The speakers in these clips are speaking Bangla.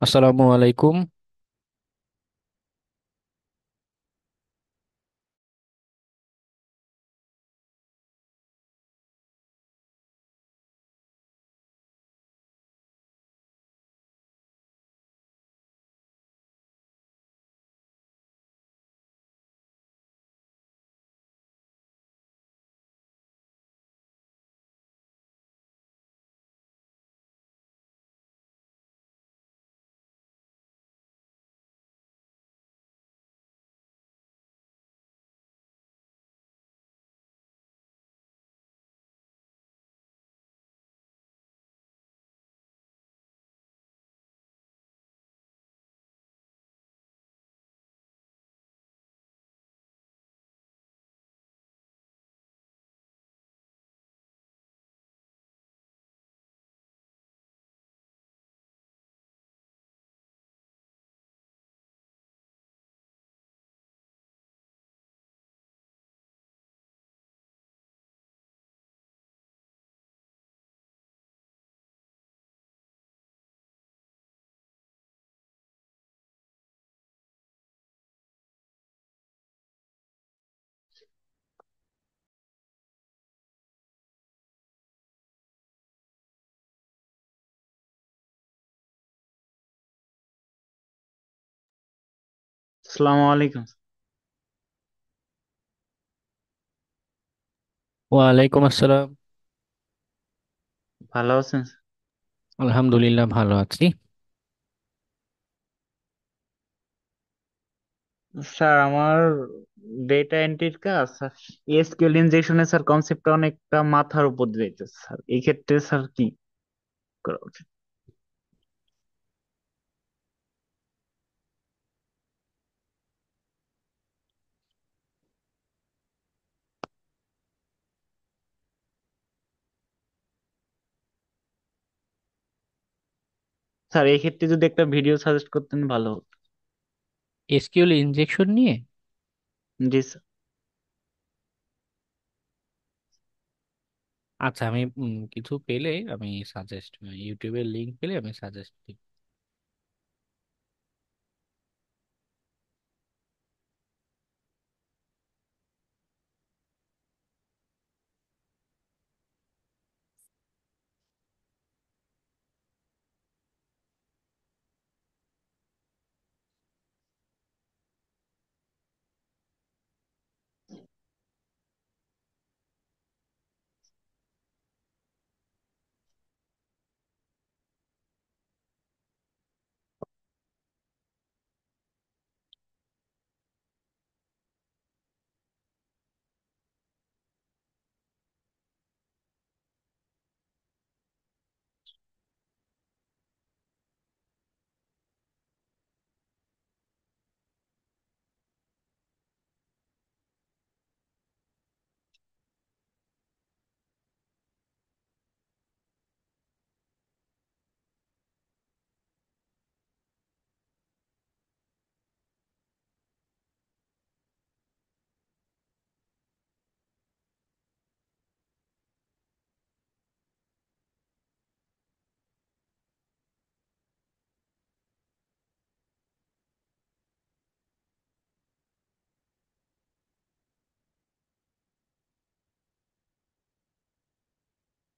আসসালামু আলাইকুম। আসসালামু আলাইকুম। ওয়ালাইকুম আসসালাম। ভালো আছেন? আলহামদুলিল্লাহ, ভালো আছি। স্যার, আমার ডেটা এন্ট্রির কাজ এসকিউএল ইনজেকশনে স্যার কনসেপ্টটা অনেকটা মাথার উপর দিয়ে যাইতেছে স্যার। এই ক্ষেত্রে স্যার কি করা উচিত? স্যার, এই ক্ষেত্রে যদি একটা ভিডিও সাজেস্ট করতেন ভালো হতো। এসকিউএল ইনজেকশন নিয়ে? জি স্যার। আচ্ছা, আমি কিছু পেলে আমি সাজেস্ট, ইউটিউবের লিংক পেলে আমি সাজেস্ট দিই।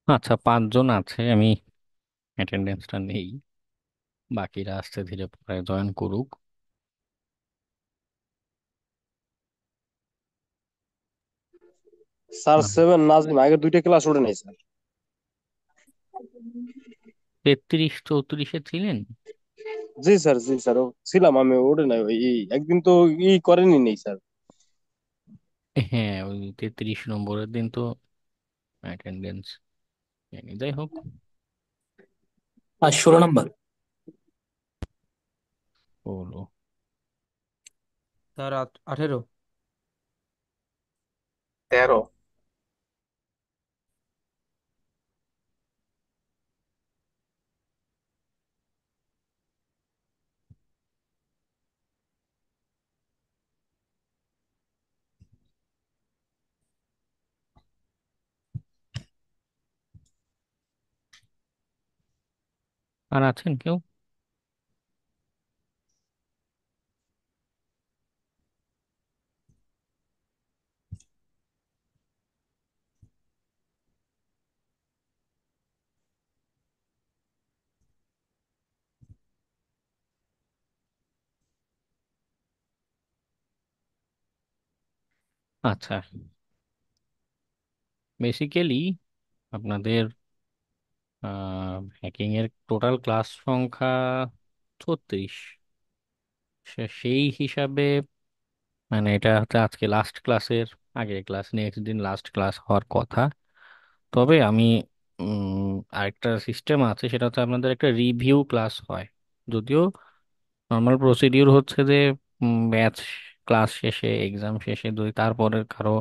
আচ্ছা, 5 জন আছে, আমি অ্যাটেন্ডেন্সটা নেই, বাকিরা আস্তে ধীরে পরে জয়েন করুক। স্যার সেভেন নাজরিন আগে দুইটা ক্লাস ওঠে নাই স্যার। 33 34-এ ছিলেন? জি স্যার, জি স্যার, ছিলাম আমি, ওঠে নাই ওই একদিন তো করেনি নেই স্যার। হ্যাঁ, ওই 33 নম্বরের দিন তো অ্যাটেন্ডেন্স নেই। যাই হোক, আর 16 নম্বর। বলো। তার 18। 13। আর আছেন কেউ? আচ্ছা, বেসিক্যালি আপনাদের হ্যাকিং এর টোটাল ক্লাস সংখ্যা 36। সেই হিসাবে মানে এটা হচ্ছে আজকে লাস্ট ক্লাসের আগের ক্লাস, নেক্সট দিন লাস্ট ক্লাস হওয়ার কথা। তবে আমি আরেকটা সিস্টেম আছে, সেটা হচ্ছে আপনাদের একটা রিভিউ ক্লাস হয়। যদিও নর্মাল প্রসিডিউর হচ্ছে যে ব্যাচ ক্লাস শেষে, এক্সাম শেষে যদি তারপরে কারো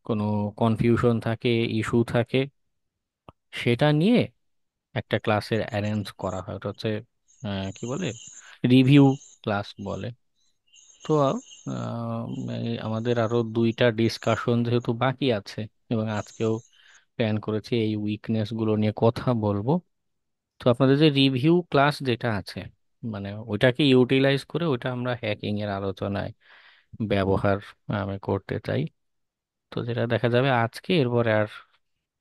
কোনো কনফিউশন থাকে, ইস্যু থাকে, সেটা নিয়ে একটা ক্লাসের অ্যারেঞ্জ করা হয়। ওটা হচ্ছে কি বলে, রিভিউ ক্লাস বলে। তো আমাদের আরো দুইটা ডিসকাশন যেহেতু বাকি আছে, এবং আজকেও প্ল্যান করেছি এই উইকনেস গুলো নিয়ে কথা বলবো। তো আপনাদের যে রিভিউ ক্লাস যেটা আছে, মানে ওইটাকে ইউটিলাইজ করে ওইটা আমরা হ্যাকিং এর আলোচনায় ব্যবহার আমি করতে চাই। তো যেটা দেখা যাবে আজকে, এরপরে আর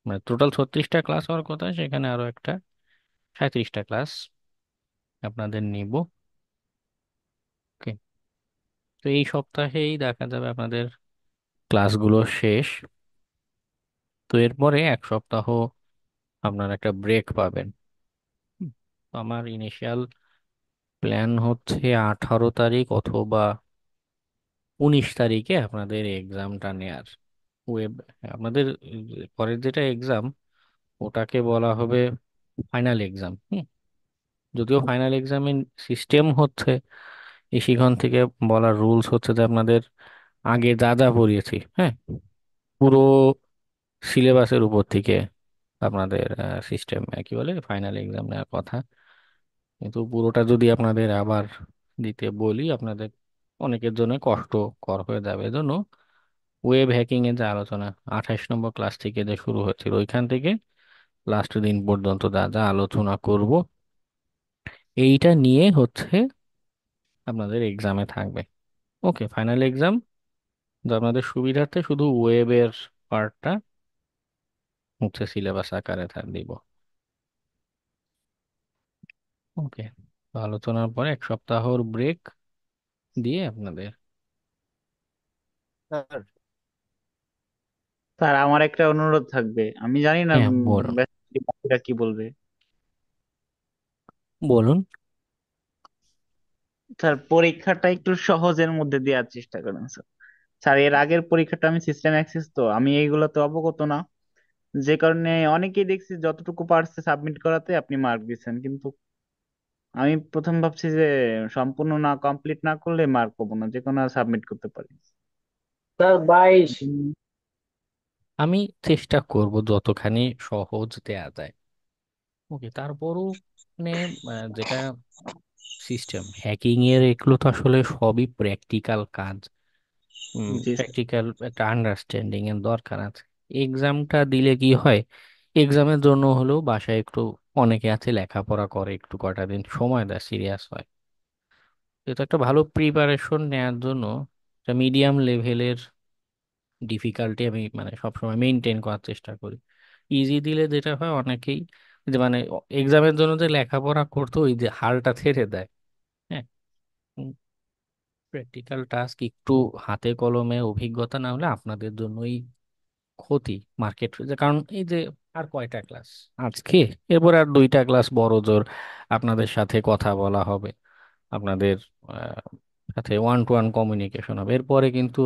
মানে টোটাল 36টা ক্লাস হওয়ার কথা, সেখানে আরো একটা 37টা ক্লাস আপনাদের নিব। ওকে। তো এই সপ্তাহেই দেখা যাবে আপনাদের ক্লাসগুলো শেষ। তো এরপরে এক সপ্তাহ আপনারা একটা ব্রেক পাবেন। হুম। তো আমার ইনিশিয়াল প্ল্যান হচ্ছে 18 তারিখ অথবা 19 তারিখে আপনাদের এক্সামটা নেয়ার। ওয়েব, আপনাদের পরের যেটা এক্সাম, ওটাকে বলা হবে ফাইনাল এক্সাম। যদিও ফাইনাল এক্সামের সিস্টেম হচ্ছে, ইশিখন থেকে বলার রুলস হচ্ছে যে আপনাদের আগে যা যা পড়িয়েছি, হ্যাঁ, পুরো সিলেবাসের উপর থেকে আপনাদের সিস্টেম কি বলে ফাইনাল এক্সাম নেওয়ার কথা। কিন্তু পুরোটা যদি আপনাদের আবার দিতে বলি, আপনাদের অনেকের জন্য কষ্টকর হয়ে যাবে। এজন্য ওয়েব হ্যাকিং এর যে আলোচনা 28 নম্বর ক্লাস থেকে যে শুরু হয়েছিল, ওইখান থেকে লাস্ট দিন পর্যন্ত যা যা আলোচনা করব, এইটা নিয়ে হচ্ছে আপনাদের এক্সামে থাকবে। ওকে, ফাইনাল এক্সাম আপনাদের সুবিধার্থে শুধু ওয়েবের পার্টটা হচ্ছে সিলেবাস আকারে দিব। ওকে। আলোচনার পরে এক সপ্তাহর ব্রেক দিয়ে আপনাদের। স্যার, স্যার আমার একটা অনুরোধ থাকবে, আমি জানি না হ্যাঁ, বলুন। বাকিরা কি বলবে। বলুন। স্যার পরীক্ষাটা একটু সহজের মধ্যে দেওয়ার চেষ্টা করেন স্যার। স্যার এর আগের পরীক্ষাটা আমি সিস্টেম অ্যাক্সেস, তো আমি এইগুলোতে অবগত না, যে কারণে অনেকেই দেখছি যতটুকু পারছে সাবমিট করাতে আপনি মার্ক দিচ্ছেন, কিন্তু আমি প্রথম ভাবছি যে সম্পূর্ণ না কমপ্লিট না করলে মার্ক পাবো না, যে কোনো সাবমিট করতে পারি। স্যার 22। আমি চেষ্টা করব যতখানি সহজ দেয়া যায়। ওকে, তারপরও মানে যেটা সিস্টেম হ্যাকিং এর, এগুলো তো আসলে সবই প্র্যাকটিক্যাল কাজ। জি স্যার। প্র্যাকটিক্যাল একটা আন্ডারস্ট্যান্ডিং এর দরকার আছে। এক্সামটা দিলে কি হয়, এক্সামের জন্য হলেও বাসায় একটু, অনেকে আছে লেখাপড়া করে, একটু কটা দিন সময় দেয়, সিরিয়াস হয়। এটা একটা ভালো প্রিপারেশন নেওয়ার জন্য একটা মিডিয়াম লেভেলের ডিফিকাল্টি আমি মানে সবসময় মেনটেন করার চেষ্টা করি। ইজি দিলে যেটা হয়, অনেকেই যে মানে এক্সামের জন্য যে লেখাপড়া করতো, ওই যে হালটা ছেড়ে দেয়। হ্যাঁ, প্র্যাকটিক্যাল টাস্ক একটু হাতে কলমে অভিজ্ঞতা না হলে আপনাদের জন্যই ক্ষতি। মার্কেট, কারণ এই যে আর কয়টা ক্লাস আজকে, এরপর আর দুইটা ক্লাস বড় জোর আপনাদের সাথে কথা বলা হবে, আপনাদের আহ, সাথে ওয়ান টু ওয়ান কমিউনিকেশন হবে। এরপরে কিন্তু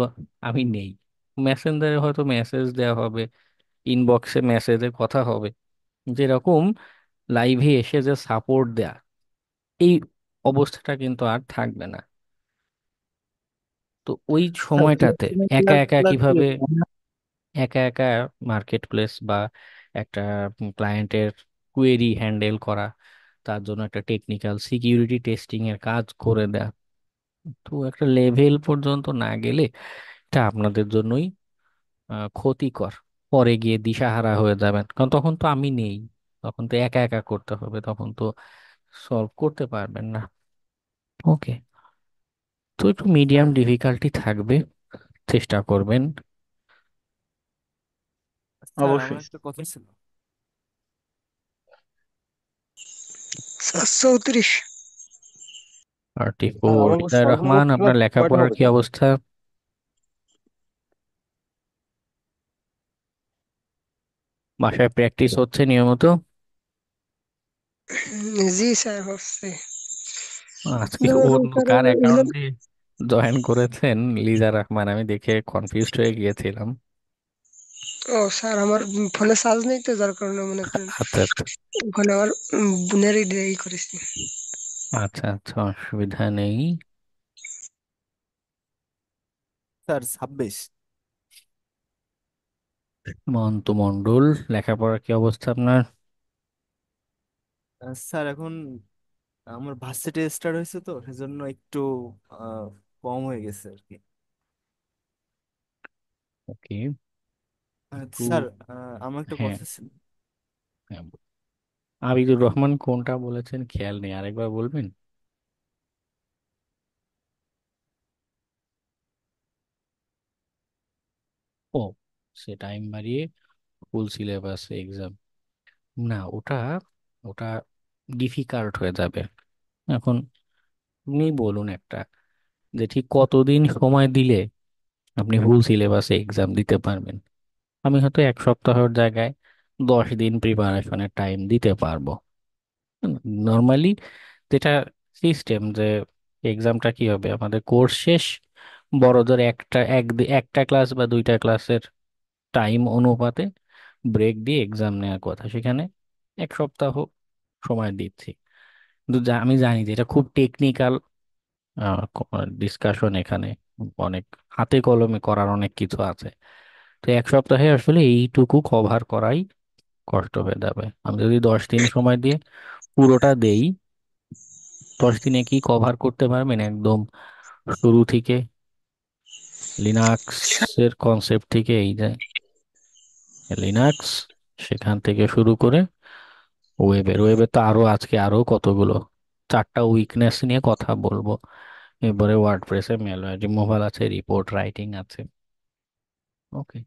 আমি নেই, মেসেঞ্জারে হয়তো মেসেজ দেওয়া হবে, ইনবক্সে মেসেজে কথা হবে, যেরকম লাইভে এসে যে সাপোর্ট দেয়া, এই অবস্থাটা কিন্তু আর থাকবে না। তো ওই স্যার সময়টাতে সিস্টেমের একা একা ক্লাসগুলো কি কিভাবে, একা একা মার্কেট প্লেস বা একটা ক্লায়েন্টের কোয়েরি হ্যান্ডেল করা, তার জন্য একটা টেকনিক্যাল সিকিউরিটি টেস্টিং এর কাজ করে দেয়া, তো একটা লেভেল পর্যন্ত না গেলে এটা আপনাদের জন্যই ক্ষতিকর। পরে গিয়ে দিশাহারা হয়ে যাবেন, কারণ তখন তো আমি নেই, তখন তো একা একা করতে হবে, তখন তো সলভ করতে পারবেন না। ওকে। তো একটু মিডিয়াম ডিফিকাল্টি থাকবে, চেষ্টা করবেন। স্যার আমার অবশ্যই। একটা কথা ছিল। স্যার 34। 34। স্যার আমাকে হৃদয় রহমান, সর্বমোট আপনার ক্লাস কয়টা লেখাপড়ার হবে কি স্যার? অবস্থা? বাসায় প্র্যাকটিস হচ্ছে নিয়মিত? জি স্যার হচ্ছে। আজকে ধরুন অন্য স্যার কার ইলেভেন। অ্যাকাউন্টে জয়েন করেছেন? লিজা রহমান, আমি দেখে কনফিউজড হয়ে গিয়েছিলাম। ও স্যার আমার ফোনে চার্জ নেই তো, যার কারণে মনে করেন আচ্ছা আচ্ছা। ওখানে আমার বোনেরই দেরি করেছি। আচ্ছা আচ্ছা, অসুবিধা নেই। স্যার 26। মন্ত মন্ডল, লেখাপড়ার কি অবস্থা আপনার? স্যার এখন আমার ভার্সিটি স্টার্ট হয়েছে তো সেজন্য একটু আহ, কম হয়ে গেছে আর কি। ওকে। একটু। স্যার আমার একটা হ্যাঁ। কথা ছিল। হ্যাঁ, আবিদুর রহমান কোনটা বলেছেন খেয়াল নেই, আরেকবার বলবেন? ও, সে টাইম বাড়িয়ে ফুল সিলেবাস এক্সাম। না, ওটা ওটা ডিফিকাল্ট হয়ে যাবে। এখন আপনি বলুন একটা, যে ঠিক কতদিন সময় দিলে আপনি ফুল সিলেবাসে এক্সাম দিতে পারবেন। আমি হয়তো 1 সপ্তাহের জায়গায় 10 দিন প্রিপারেশনের টাইম দিতে পারবো। নর্মালি যেটা সিস্টেম, যে এক্সামটা কি হবে, আমাদের কোর্স শেষ, বড়দের একটা ক্লাস বা দুইটা ক্লাসের টাইম অনুপাতে ব্রেক দিয়ে এক্সাম নেওয়ার কথা, সেখানে 1 সপ্তাহ সময় দিচ্ছি। কিন্তু আমি জানি যে এটা খুব টেকনিক্যাল ডিসকাশন, এখানে অনেক হাতে কলমে করার অনেক কিছু আছে। তো 1 সপ্তাহে আসলে এইটুকু কভার করাই কষ্ট হয়ে যাবে। আমি যদি 10 দিন সময় দিয়ে পুরোটা দেই, 10 দিনে কি কভার করতে পারবেন একদম শুরু থেকে? লিনাক্স এর কনসেপ্ট থেকে, এই যে লিনাক্স, সেখান থেকে শুরু করে ওয়েবে তো আরো আজকে আরো কতগুলো 4টা উইকনেস নিয়ে কথা বলবো। এবারে ওয়ার্ডপ্রেসে ম্যালওয়্যার রিমুভাল আছে, রিপোর্ট রাইটিং আছে। ওকে।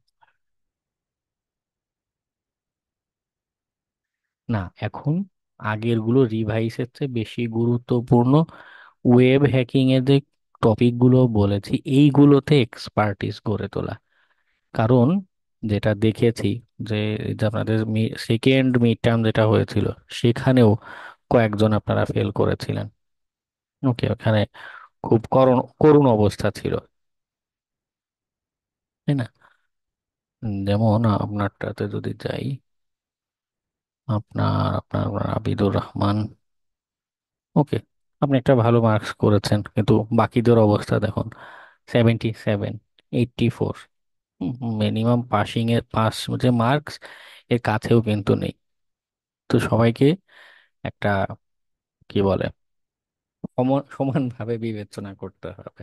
না, এখন আগের গুলো রিভাইসের চেয়ে বেশি গুরুত্বপূর্ণ ওয়েব হ্যাকিং এর যে টপিক গুলো বলেছি, এইগুলোতে এক্সপার্টিস গড়ে তোলা। কারণ যেটা দেখেছি, যে যে আপনাদের সেকেন্ড মিড টার্ম যেটা হয়েছিল, সেখানেও কয়েকজন আপনারা ফেল করেছিলেন। ওকে, ওখানে খুব করুণ করুণ অবস্থা ছিল, তাই না? যেমন আপনারটাতে যদি যাই, আপনার আপনার আপনার আবিদুর রহমান, ওকে, আপনি একটা ভালো মার্কস করেছেন, কিন্তু বাকিদের অবস্থা দেখুন, 77, 84। মিনিমাম পাসিং এর পাস যে মার্কস, এর কাছেও কিন্তু নেই। তো সবাইকে একটা, কি বলে, সমানভাবে বিবেচনা করতে হবে।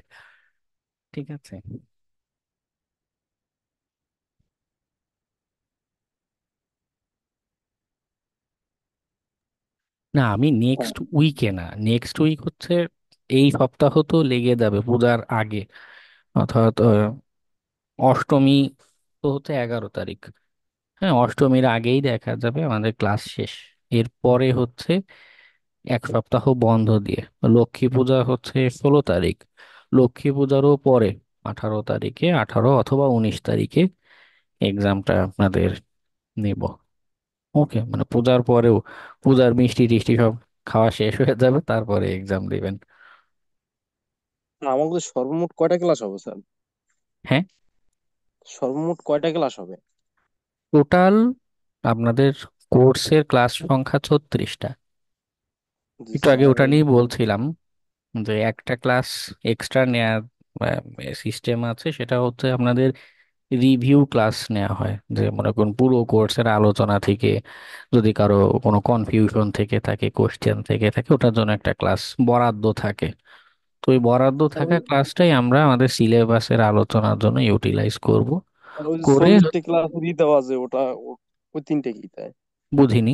ঠিক আছে। না, আমি নেক্সট উইকে না, নেক্সট উইক হচ্ছে এই সপ্তাহ তো লেগে যাবে পূজার আগে, অর্থাৎ অষ্টমী তো হচ্ছে 11 তারিখ। হ্যাঁ, অষ্টমীর আগেই দেখা যাবে আমাদের ক্লাস শেষ। এরপরে হচ্ছে 1 সপ্তাহ বন্ধ দিয়ে লক্ষ্মী পূজা হচ্ছে 16 তারিখ। লক্ষ্মী পূজারও পরে 18 তারিখে, 18 অথবা 19 তারিখে এক্সামটা আপনাদের নেব। ওকে, মানে পূজার পরেও, পূজার মিষ্টি টিষ্টি সব খাওয়া শেষ হয়ে যাবে, তারপরে এক্সাম দিবেন। আমাদের সর্বমোট কয়টা ক্লাস হবে স্যার? হ্যাঁ, সর্বমোট কয়টা ক্লাস হবে? টোটাল আপনাদের কোর্সের ক্লাস সংখ্যা 36টা। জি একটু স্যার, আগে ওটা আমি নিয়ে বলছিলাম, যে একটা ক্লাস এক্সট্রা নেয়ার সিস্টেম আছে, সেটা হচ্ছে আপনাদের রিভিউ ক্লাস নেওয়া হয়, যে মনে করুন পুরো কোর্সের আলোচনা থেকে যদি কারো কোনো কনফিউশন থেকে থাকে, কোশ্চেন থেকে থাকে, ওটার জন্য একটা ক্লাস বরাদ্দ থাকে। তো ওই বরাদ্দ স্যার থাকা ক্লাসটাই আমরা আমাদের সিলেবাসের আলোচনার জন্য ইউটিলাইজ করব ওই যে করে। 40টা ক্লাস ই দেওয়া আছে ওটা, ওই তিনটে কি তাই? বুঝিনি।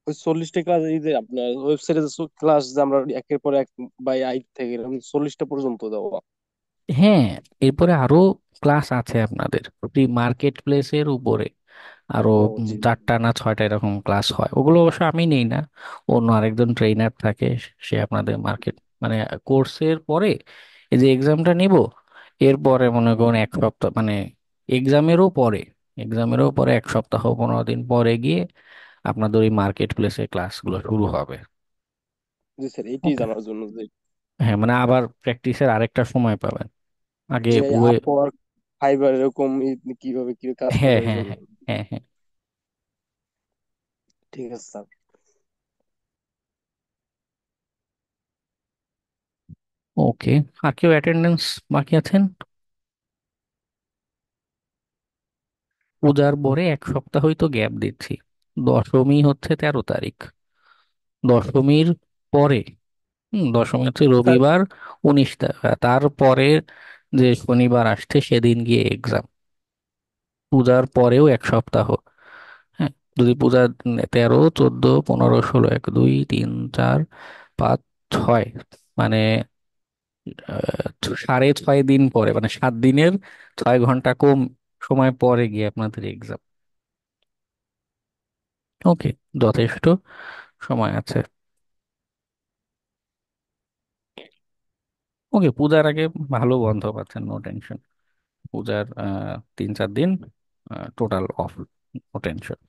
ওই 40টা ক্লাস, এই যে আপনার ওয়েবসাইটে ক্লাস যে আমরা একের পর এক বাই আই থেকে এরকম 40টা পর্যন্ত দেওয়া। হ্যাঁ, এরপরে আরো ক্লাস আছে আপনাদের প্রি মার্কেট প্লেসের উপরে, আরো ও জি জি। 4টা না 6টা এরকম ক্লাস হয়। ওগুলো অবশ্য আমি নেই না, অন্য আরেকজন ট্রেনার থাকে, সে আপনাদের মার্কেট, মানে কোর্সের পরে এই যে এক্সামটা নিব, এরপরে মনে করুন 1 সপ্তাহ, মানে এক্সামেরও পরে এক্সামেরও পরে 1 সপ্তাহ 15 দিন পরে গিয়ে আপনাদের ওই মার্কেট প্লেসে ক্লাসগুলো শুরু হবে। জি স্যার, এইটাই ওকে। জানার জন্য যে হ্যাঁ, মানে আবার প্র্যাকটিসের আরেকটা সময় পাবেন। আগে যে বইয়ে। আপওয়ার্ক, ফাইবার এরকম কিভাবে কি কাজ করে হ্যাঁ এই হ্যাঁ জন্য। হ্যাঁ হ্যাঁ হ্যাঁ। ঠিক আছে স্যার। ওকে। আর কেউ অ্যাটেন্ডেন্স বাকি আছেন? পূজার পরে 1 সপ্তাহই তো গ্যাপ দিচ্ছি। দশমী হচ্ছে 13 তারিখ। দশমীর পরে, দশমী হচ্ছে স্যার রবিবার, 19 তারিখ। তারপরে যে শনিবার আসছে সেদিন গিয়ে এক্সাম। পূজার পরেও 1 সপ্তাহ। হ্যাঁ। যদি পূজা 13, 14, 15, 16, 1, 2, 3, 4, 5, 6, মানে 6.5 দিন পরে, মানে 7 দিনের 6 ঘন্টা কম সময় পরে গিয়ে আপনাদের এক্সাম। ওকে। যথেষ্ট সময় আছে। ওকে, পূজার আগে ভালো বন্ধ পাচ্ছেন, নো টেনশন। পূজার 3-4 দিন টোটাল অফ, নো টেনশন।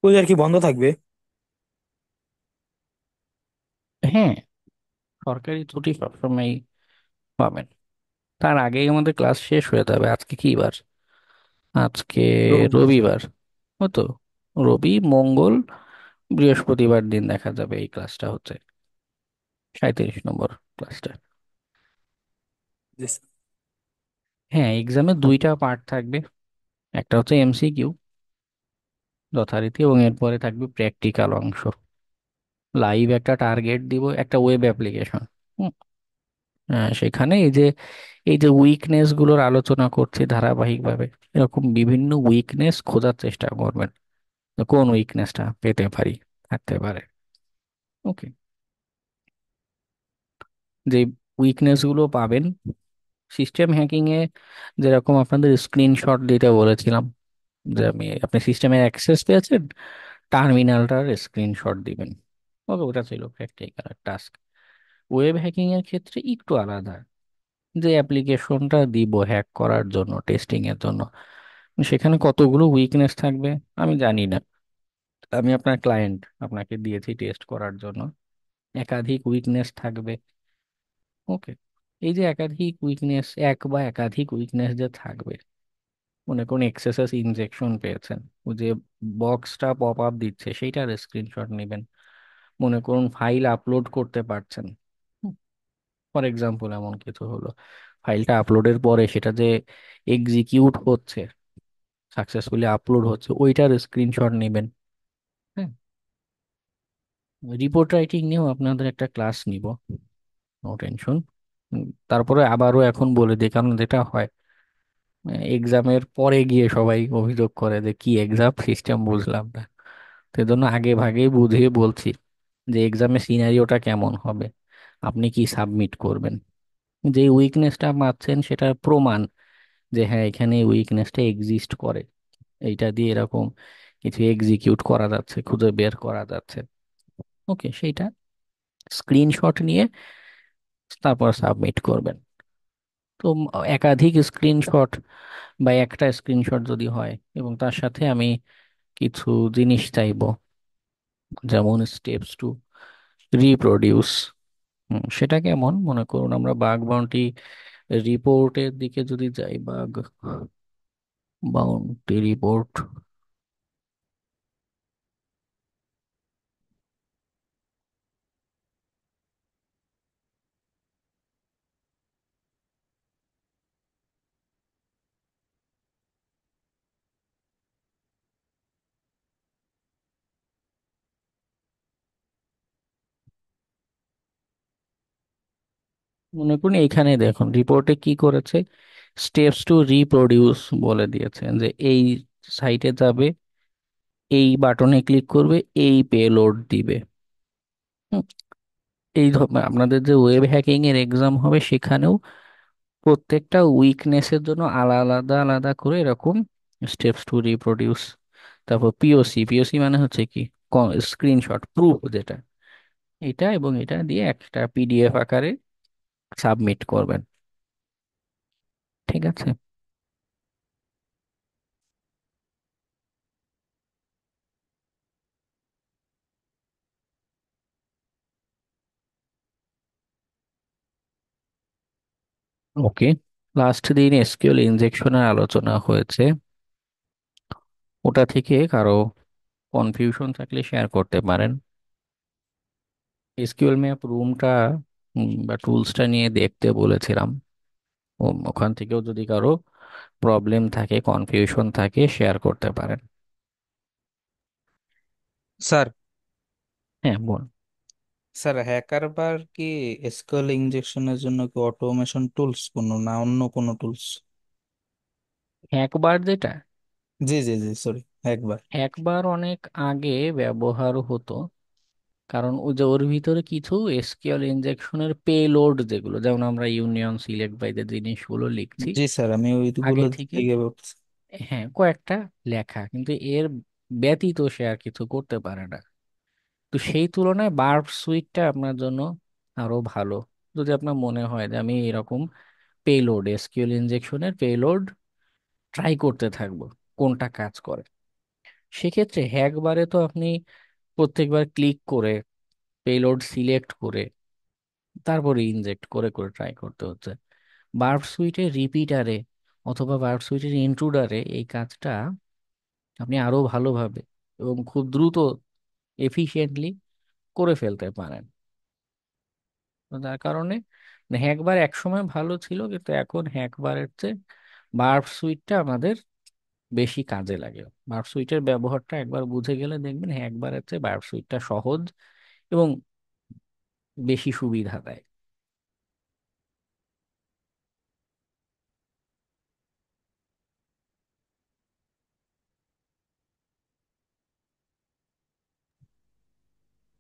পূজার কি বন্ধ থাকবে? হ্যাঁ, সরকারি ছুটি সবসময় পাবেন। তার আগেই আমাদের ক্লাস শেষ হয়ে যাবে। আজকে কি বার? আজকে রবিবার স্যার। রবিবার। হতো রবি, মঙ্গল, বৃহস্পতিবার দিন দেখা যাবে এই ক্লাসটা হচ্ছে 37 নম্বর ক্লাসটা। জি স্যার। হ্যাঁ, এক্সামে 2টা পার্ট থাকবে। একটা হচ্ছে এমসিকিউ যথারীতি, এবং এরপরে থাকবে প্র্যাকটিক্যাল অংশ। লাইভ একটা টার্গেট দিব, একটা ওয়েব অ্যাপ্লিকেশন। সেখানে এই যে উইকনেস গুলোর আলোচনা করছি ধারাবাহিকভাবে, এরকম বিভিন্ন উইকনেস খোঁজার চেষ্টা করবেন, যে কোন উইকনেসটা পেতে পারি, থাকতে পারে। ওকে। যে উইকনেস গুলো পাবেন সিস্টেম হ্যাকিং এ, যেরকম আপনাদের স্ক্রিনশট দিতে বলেছিলাম, যে আপনি সিস্টেমের অ্যাক্সেস পেয়েছেন, টার্মিনালটার স্ক্রিনশট দিবেন। ওকে, ওটা ছিল প্র্যাকটিক্যাল টাস্ক। ওয়েব হ্যাকিং এর ক্ষেত্রে একটু আলাদা। যে অ্যাপ্লিকেশনটা দিব হ্যাক করার জন্য, টেস্টিং এর জন্য, সেখানে কতগুলো উইকনেস থাকবে আমি জানি না। আমি আপনার ক্লায়েন্ট, আপনাকে দিয়েছি টেস্ট করার জন্য। একাধিক উইকনেস থাকবে। ওকে। এই যে একাধিক উইকনেস, এক বা একাধিক উইকনেস যে থাকবে, মনে করুন এক্সেসএস ইনজেকশন পেয়েছেন, ওই যে বক্সটা পপ আপ দিচ্ছে সেইটার স্ক্রিনশট নেবেন। মনে করুন ফাইল আপলোড করতে পারছেন, ফর এক্সাম্পল এমন কিছু হলো, ফাইলটা আপলোডের পরে সেটা যে এক্সিকিউট হচ্ছে, সাকসেসফুলি আপলোড হচ্ছে, ওইটার স্ক্রিনশট নেবেন। হ্যাঁ। রিপোর্ট রাইটিং নিয়েও আপনাদের একটা ক্লাস নিব, নো টেনশন। তারপরে আবারও এখন বলে দিই, কারণ যেটা হয় এক্সামের পরে গিয়ে সবাই অভিযোগ করে যে কি এক্সাম সিস্টেম বুঝলাম না। তো জন্য আগে ভাগেই বুঝিয়ে বলছি যে এক্সামের সিনারিওটা কেমন হবে, আপনি কি সাবমিট করবেন, যে উইকনেসটা পাচ্ছেন সেটার প্রমাণ, যে হ্যাঁ এখানে উইকনেসটা এক্সিস্ট করে, এইটা দিয়ে এরকম কিছু এক্সিকিউট করা যাচ্ছে, খুঁজে বের করা যাচ্ছে। ওকে, সেইটা স্ক্রিনশট নিয়ে তারপর সাবমিট করবেন। তো একাধিক স্ক্রিনশট বা একটা স্ক্রিনশট যদি হয়, এবং তার সাথে আমি কিছু জিনিস চাইবো, যেমন স্টেপস টু রিপ্রোডিউস। সেটা কেমন, মনে করুন আমরা বাগ বাউন্টি রিপোর্টের দিকে যদি যাই, বাগ বাউন্টি রিপোর্ট। মনে করুন এইখানে দেখুন রিপোর্টে কি করেছে, স্টেপস টু রিপ্রোডিউস বলে দিয়েছেন, যে এই সাইটে যাবে, এই বাটনে ক্লিক করবে, এই পেলোড দিবে। হুম, আপনাদের যে ওয়েব হ্যাকিং এর এক্সাম হবে সেখানেও প্রত্যেকটা উইকনেসের জন্য আলাদা আলাদা করে এরকম স্টেপস টু রিপ্রোডিউস। তারপর পিওসি, পিওসি মানে হচ্ছে কি, স্ক্রিনশট প্রুফ যেটা, এটা এবং এটা দিয়ে একটা পিডিএফ আকারে সাবমিট করবেন। ঠিক আছে? ওকে, লাস্ট দিন এসকিউএল ইনজেকশনের আলোচনা হয়েছে, ওটা থেকে কারো কনফিউশন থাকলে শেয়ার করতে পারেন। এসকিউএল ম্যাপ রুমটা বা টুলসটা নিয়ে দেখতে বলেছিলাম, ওখান থেকেও যদি কারো প্রবলেম থাকে, কনফিউশন থাকে, শেয়ার করতে পারেন। স্যার হ্যাঁ, বল। স্যার হ্যাকারবার কি এসকিউএল ইনজেকশনের জন্য কি অটোমেশন টুলস কোনো না অন্য কোনো টুলস? একবার যেটা, জি জি জি, সরি, একবার। একবার অনেক আগে ব্যবহার হতো, কারণ ওই যে ওর ভিতরে কিছু এসকিউএল ইনজেকশনের পেলোড, যেগুলো যেমন আমরা ইউনিয়ন সিলেক্ট বাই যে জিনিসগুলো লিখছি জি স্যার, আমি ওইগুলো আগে থেকে, দিকে বলছি। হ্যাঁ কয়েকটা লেখা, কিন্তু এর ব্যতীত সে আর কিছু করতে পারে না। তো সেই তুলনায় বার্ব সুইটটা আপনার জন্য আরো ভালো। যদি আপনার মনে হয় যে আমি এরকম পেলোড, এসকিউএল ইনজেকশনের পেলোড ট্রাই করতে থাকবো, কোনটা কাজ করে, সেক্ষেত্রে একবারে তো আপনি প্রত্যেকবার ক্লিক করে পেলোড সিলেক্ট করে তারপরে ইনজেক্ট করে করে ট্রাই করতে হচ্ছে। বার্ব সুইটের রিপিটারে অথবা বার্ব সুইটের ইন্ট্রুডারে এই কাজটা আপনি আরো ভালোভাবে এবং খুব দ্রুত, এফিশিয়েন্টলি করে ফেলতে পারেন। তো যার কারণে হ্যাকবার একসময় ভালো ছিল, কিন্তু এখন হ্যাকবারের চেয়ে বার্ব সুইটটা আমাদের বেশি কাজে লাগে। বার্ব সুইটের ব্যবহারটা একবার বুঝে গেলে দেখবেন হ্যাকবারের চেয়ে বার্ব সুইটটা সহজ এবং বেশি সুবিধা দেয়।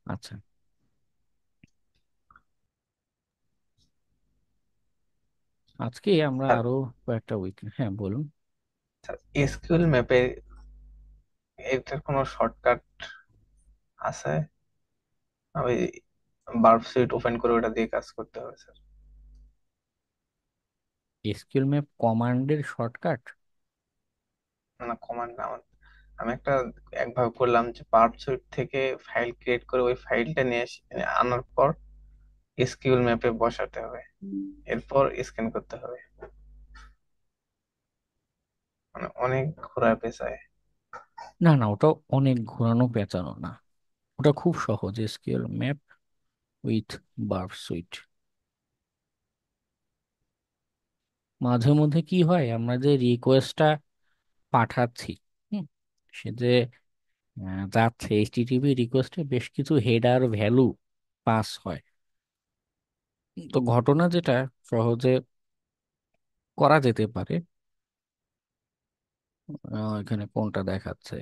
আচ্ছা, আজকে আমরা স্যার, আরো কয়েকটা উইক, হ্যাঁ বলুন। এসকিউএল ম্যাপে এটার কোনো শর্টকাট আছে? ওই বার্ব সুইট ওপেন করে ওটা দিয়ে কাজ করতে হবে স্যার? এসকিউএল ম্যাপ কমান্ডের শর্টকাট? না কমান্ড না, আমি একটা একভাবে করলাম যে বার্ব সুইট থেকে ফাইল ক্রিয়েট করে ওই ফাইলটা নিয়ে আনার পর এসকিউএল ম্যাপে বসাতে হবে, এরপর স্ক্যান করতে হবে, মানে অনেক ঘোরা পেঁচায়। না না, ওটা অনেক ঘোরানো পেঁচানো না, ওটা খুব সহজ। SQL map with verb sweet, মাঝে মধ্যে কি হয়, আমরা যে রিকোয়েস্টটা পাঠাচ্ছি, হুম, সে যে যাচ্ছে এইচটিটিপি রিকোয়েস্টে বেশ কিছু হেডার ভ্যালু পাস হয়। তো ঘটনা যেটা সহজে করা যেতে পারে, এখানে কোনটা দেখাচ্ছে,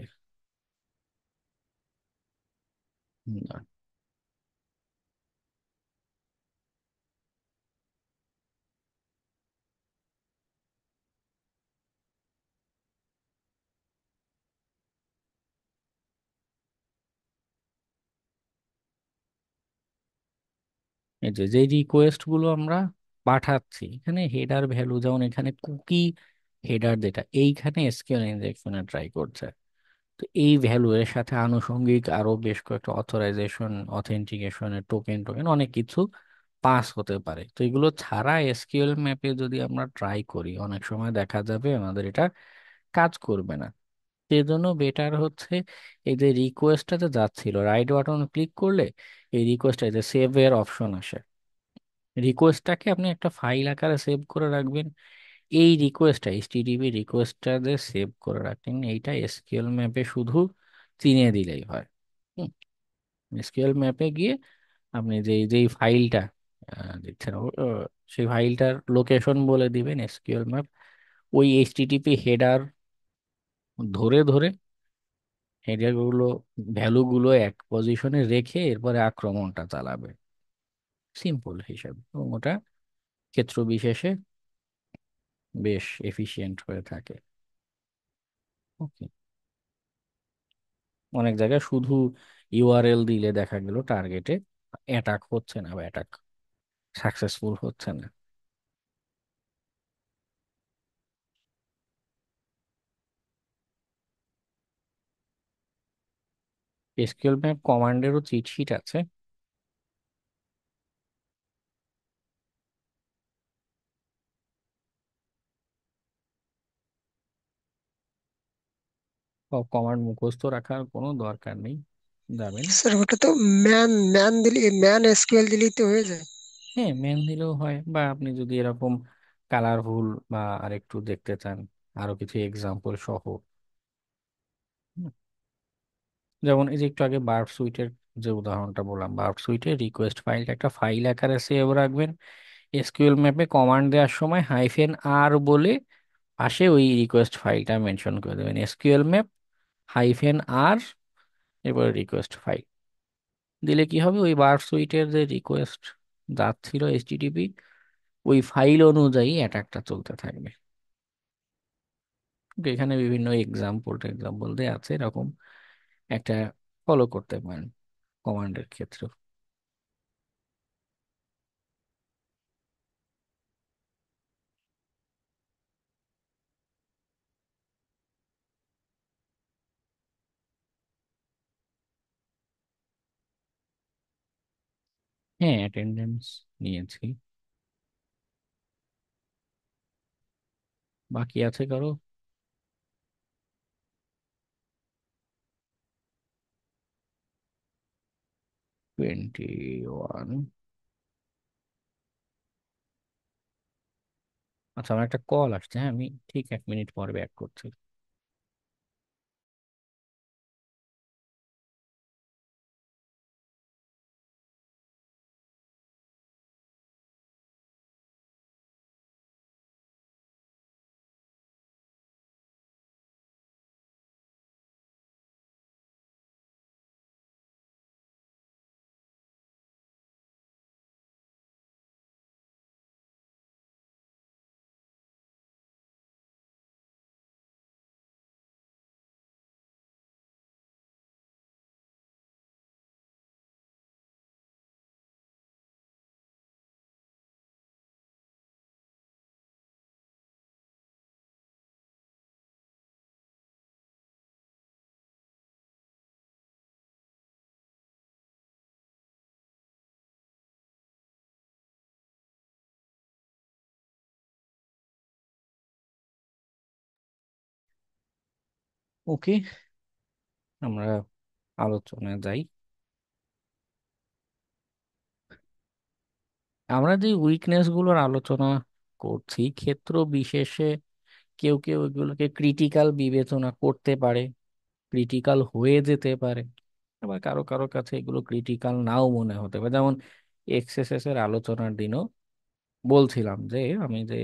হুম, এই যে যে রিকোয়েস্ট গুলো আমরা পাঠাচ্ছি, এখানে হেডার ভ্যালু, যেমন এখানে কুকি হেডার, যেটা এইখানে এসকিউএল ইনজেকশনে ট্রাই করছে, তো এই ভ্যালু এর সাথে আনুষঙ্গিক আরো বেশ কয়েকটা অথরাইজেশন, অথেন্টিকেশনের টোকেন টোকেন অনেক কিছু পাস হতে পারে। তো এগুলো ছাড়া এসকিউএল ম্যাপে যদি আমরা ট্রাই করি, অনেক সময় দেখা যাবে আমাদের এটা কাজ করবে না। সেজন্য বেটার হচ্ছে এই যে রিকোয়েস্টটাতে যাচ্ছিল, রাইট বাটন ক্লিক করলে এই রিকোয়েস্টটা, যে সেভ এর অপশন আসে, রিকোয়েস্টটাকে আপনি একটা ফাইল আকারে সেভ করে রাখবেন। এই রিকোয়েস্টটা, এইচটিটিপি রিকোয়েস্টটা যে সেভ করে রাখেন, এইটা এসকিউএল ম্যাপে শুধু চিনিয়ে দিলেই হয়। এসকিউএল ম্যাপে গিয়ে আপনি যেই ফাইলটা দিচ্ছেন, সেই ফাইলটার লোকেশন বলে দিবেন এসকিউএল ম্যাপ, ওই এইচটিটিপি হেডার ধরে ধরে হেডার গুলো, ভ্যালু গুলো এক পজিশনে রেখে এরপরে আক্রমণটা চালাবে। সিম্পল হিসাব, এবং ওটা ক্ষেত্র বিশেষে বেশ এফিশিয়েন্ট হয়ে থাকে। ওকে। অনেক জায়গায় শুধু ইউআরএল দিলে দেখা গেল টার্গেটে অ্যাটাক হচ্ছে না বা অ্যাটাক সাকসেসফুল হচ্ছে না। এসকিউএল ম্যাপ কমান্ডেরও চিট শিট আছে। সব কমান্ড মুখস্থ রাখার কোনো দরকার নেই, যাবেন। স্যার ওটা তো ম্যান ম্যান দিলে ম্যান এসকিউএল দিলেই তো হয়ে যায়। হ্যাঁ, মেন দিলেও হয়, বা আপনি যদি এরকম কালারফুল বা আরেকটু দেখতে চান আরো কিছু এক্সাম্পল সহ, হুম, যেমন এই যে একটু আগে বার্ব সুইটের যে উদাহরণটা বললাম, বার্ব সুইটের রিকোয়েস্ট ফাইলটা একটা ফাইল আকারে সেভ রাখবেন। এসকিউএল ম্যাপে কমান্ড দেওয়ার সময় -r বলে পাশে ওই রিকোয়েস্ট ফাইলটা মেনশন করে দেবেন, এসকিউএল ম্যাপ -r, এরপরে রিকোয়েস্ট ফাইল দিলে কি হবে, ওই বার সুইটের যে রিকোয়েস্ট যাচ্ছিল এইচটিটিপি, ওই ফাইল অনুযায়ী অ্যাটাকটা চলতে থাকবে। তো এখানে বিভিন্ন এক্সাম্পল এক্সাম্পল দেওয়া আছে, এরকম একটা ফলো করতে পারেন কমান্ডের ক্ষেত্রে। হ্যাঁ, অ্যাটেন্ডেন্স নিয়েছি। বাকি আছে কারো? 21। আচ্ছা, আমার একটা কল আসছে, হ্যাঁ আমি ঠিক 1 মিনিট পর ব্যাক করছি। ওকে, আমরা আলোচনায় যাই। আমরা যে উইকনেস গুলোর আলোচনা করছি, ক্ষেত্র বিশেষে কেউ কেউ এগুলোকে ক্রিটিক্যাল বিবেচনা করতে পারে, ক্রিটিক্যাল হয়ে যেতে পারে, আবার কারো কারো কাছে এগুলো ক্রিটিক্যাল নাও মনে হতে পারে। যেমন এক্সএসএস এর আলোচনার দিনও বলছিলাম যে আমি যে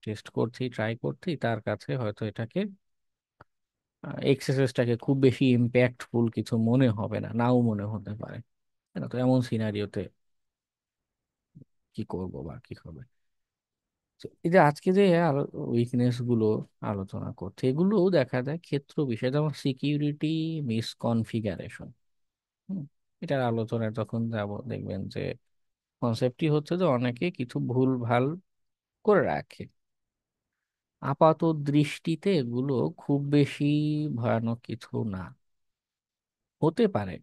টেস্ট করছি, ট্রাই করছি, তার কাছে হয়তো এটাকে এক্সএসএসটাকে খুব বেশি ইম্প্যাক্টফুল কিছু মনে হবে না, নাও মনে হতে পারে, তাই না? তো এমন সিনারিওতে কি করব বা কি হবে? তো এই যে আজকে যে উইকনেস গুলো আলোচনা করছে, এগুলো দেখা যায় ক্ষেত্র বিশেষে, যেমন সিকিউরিটি মিসকনফিগারেশন। এটার আলোচনায় যখন যাব দেখবেন যে কনসেপ্টটি হচ্ছে যে অনেকে কিছু ভুল ভাল করে রাখে। আপাত দৃষ্টিতে এগুলো খুব বেশি ভয়ানক কিছু না, হতে পারে।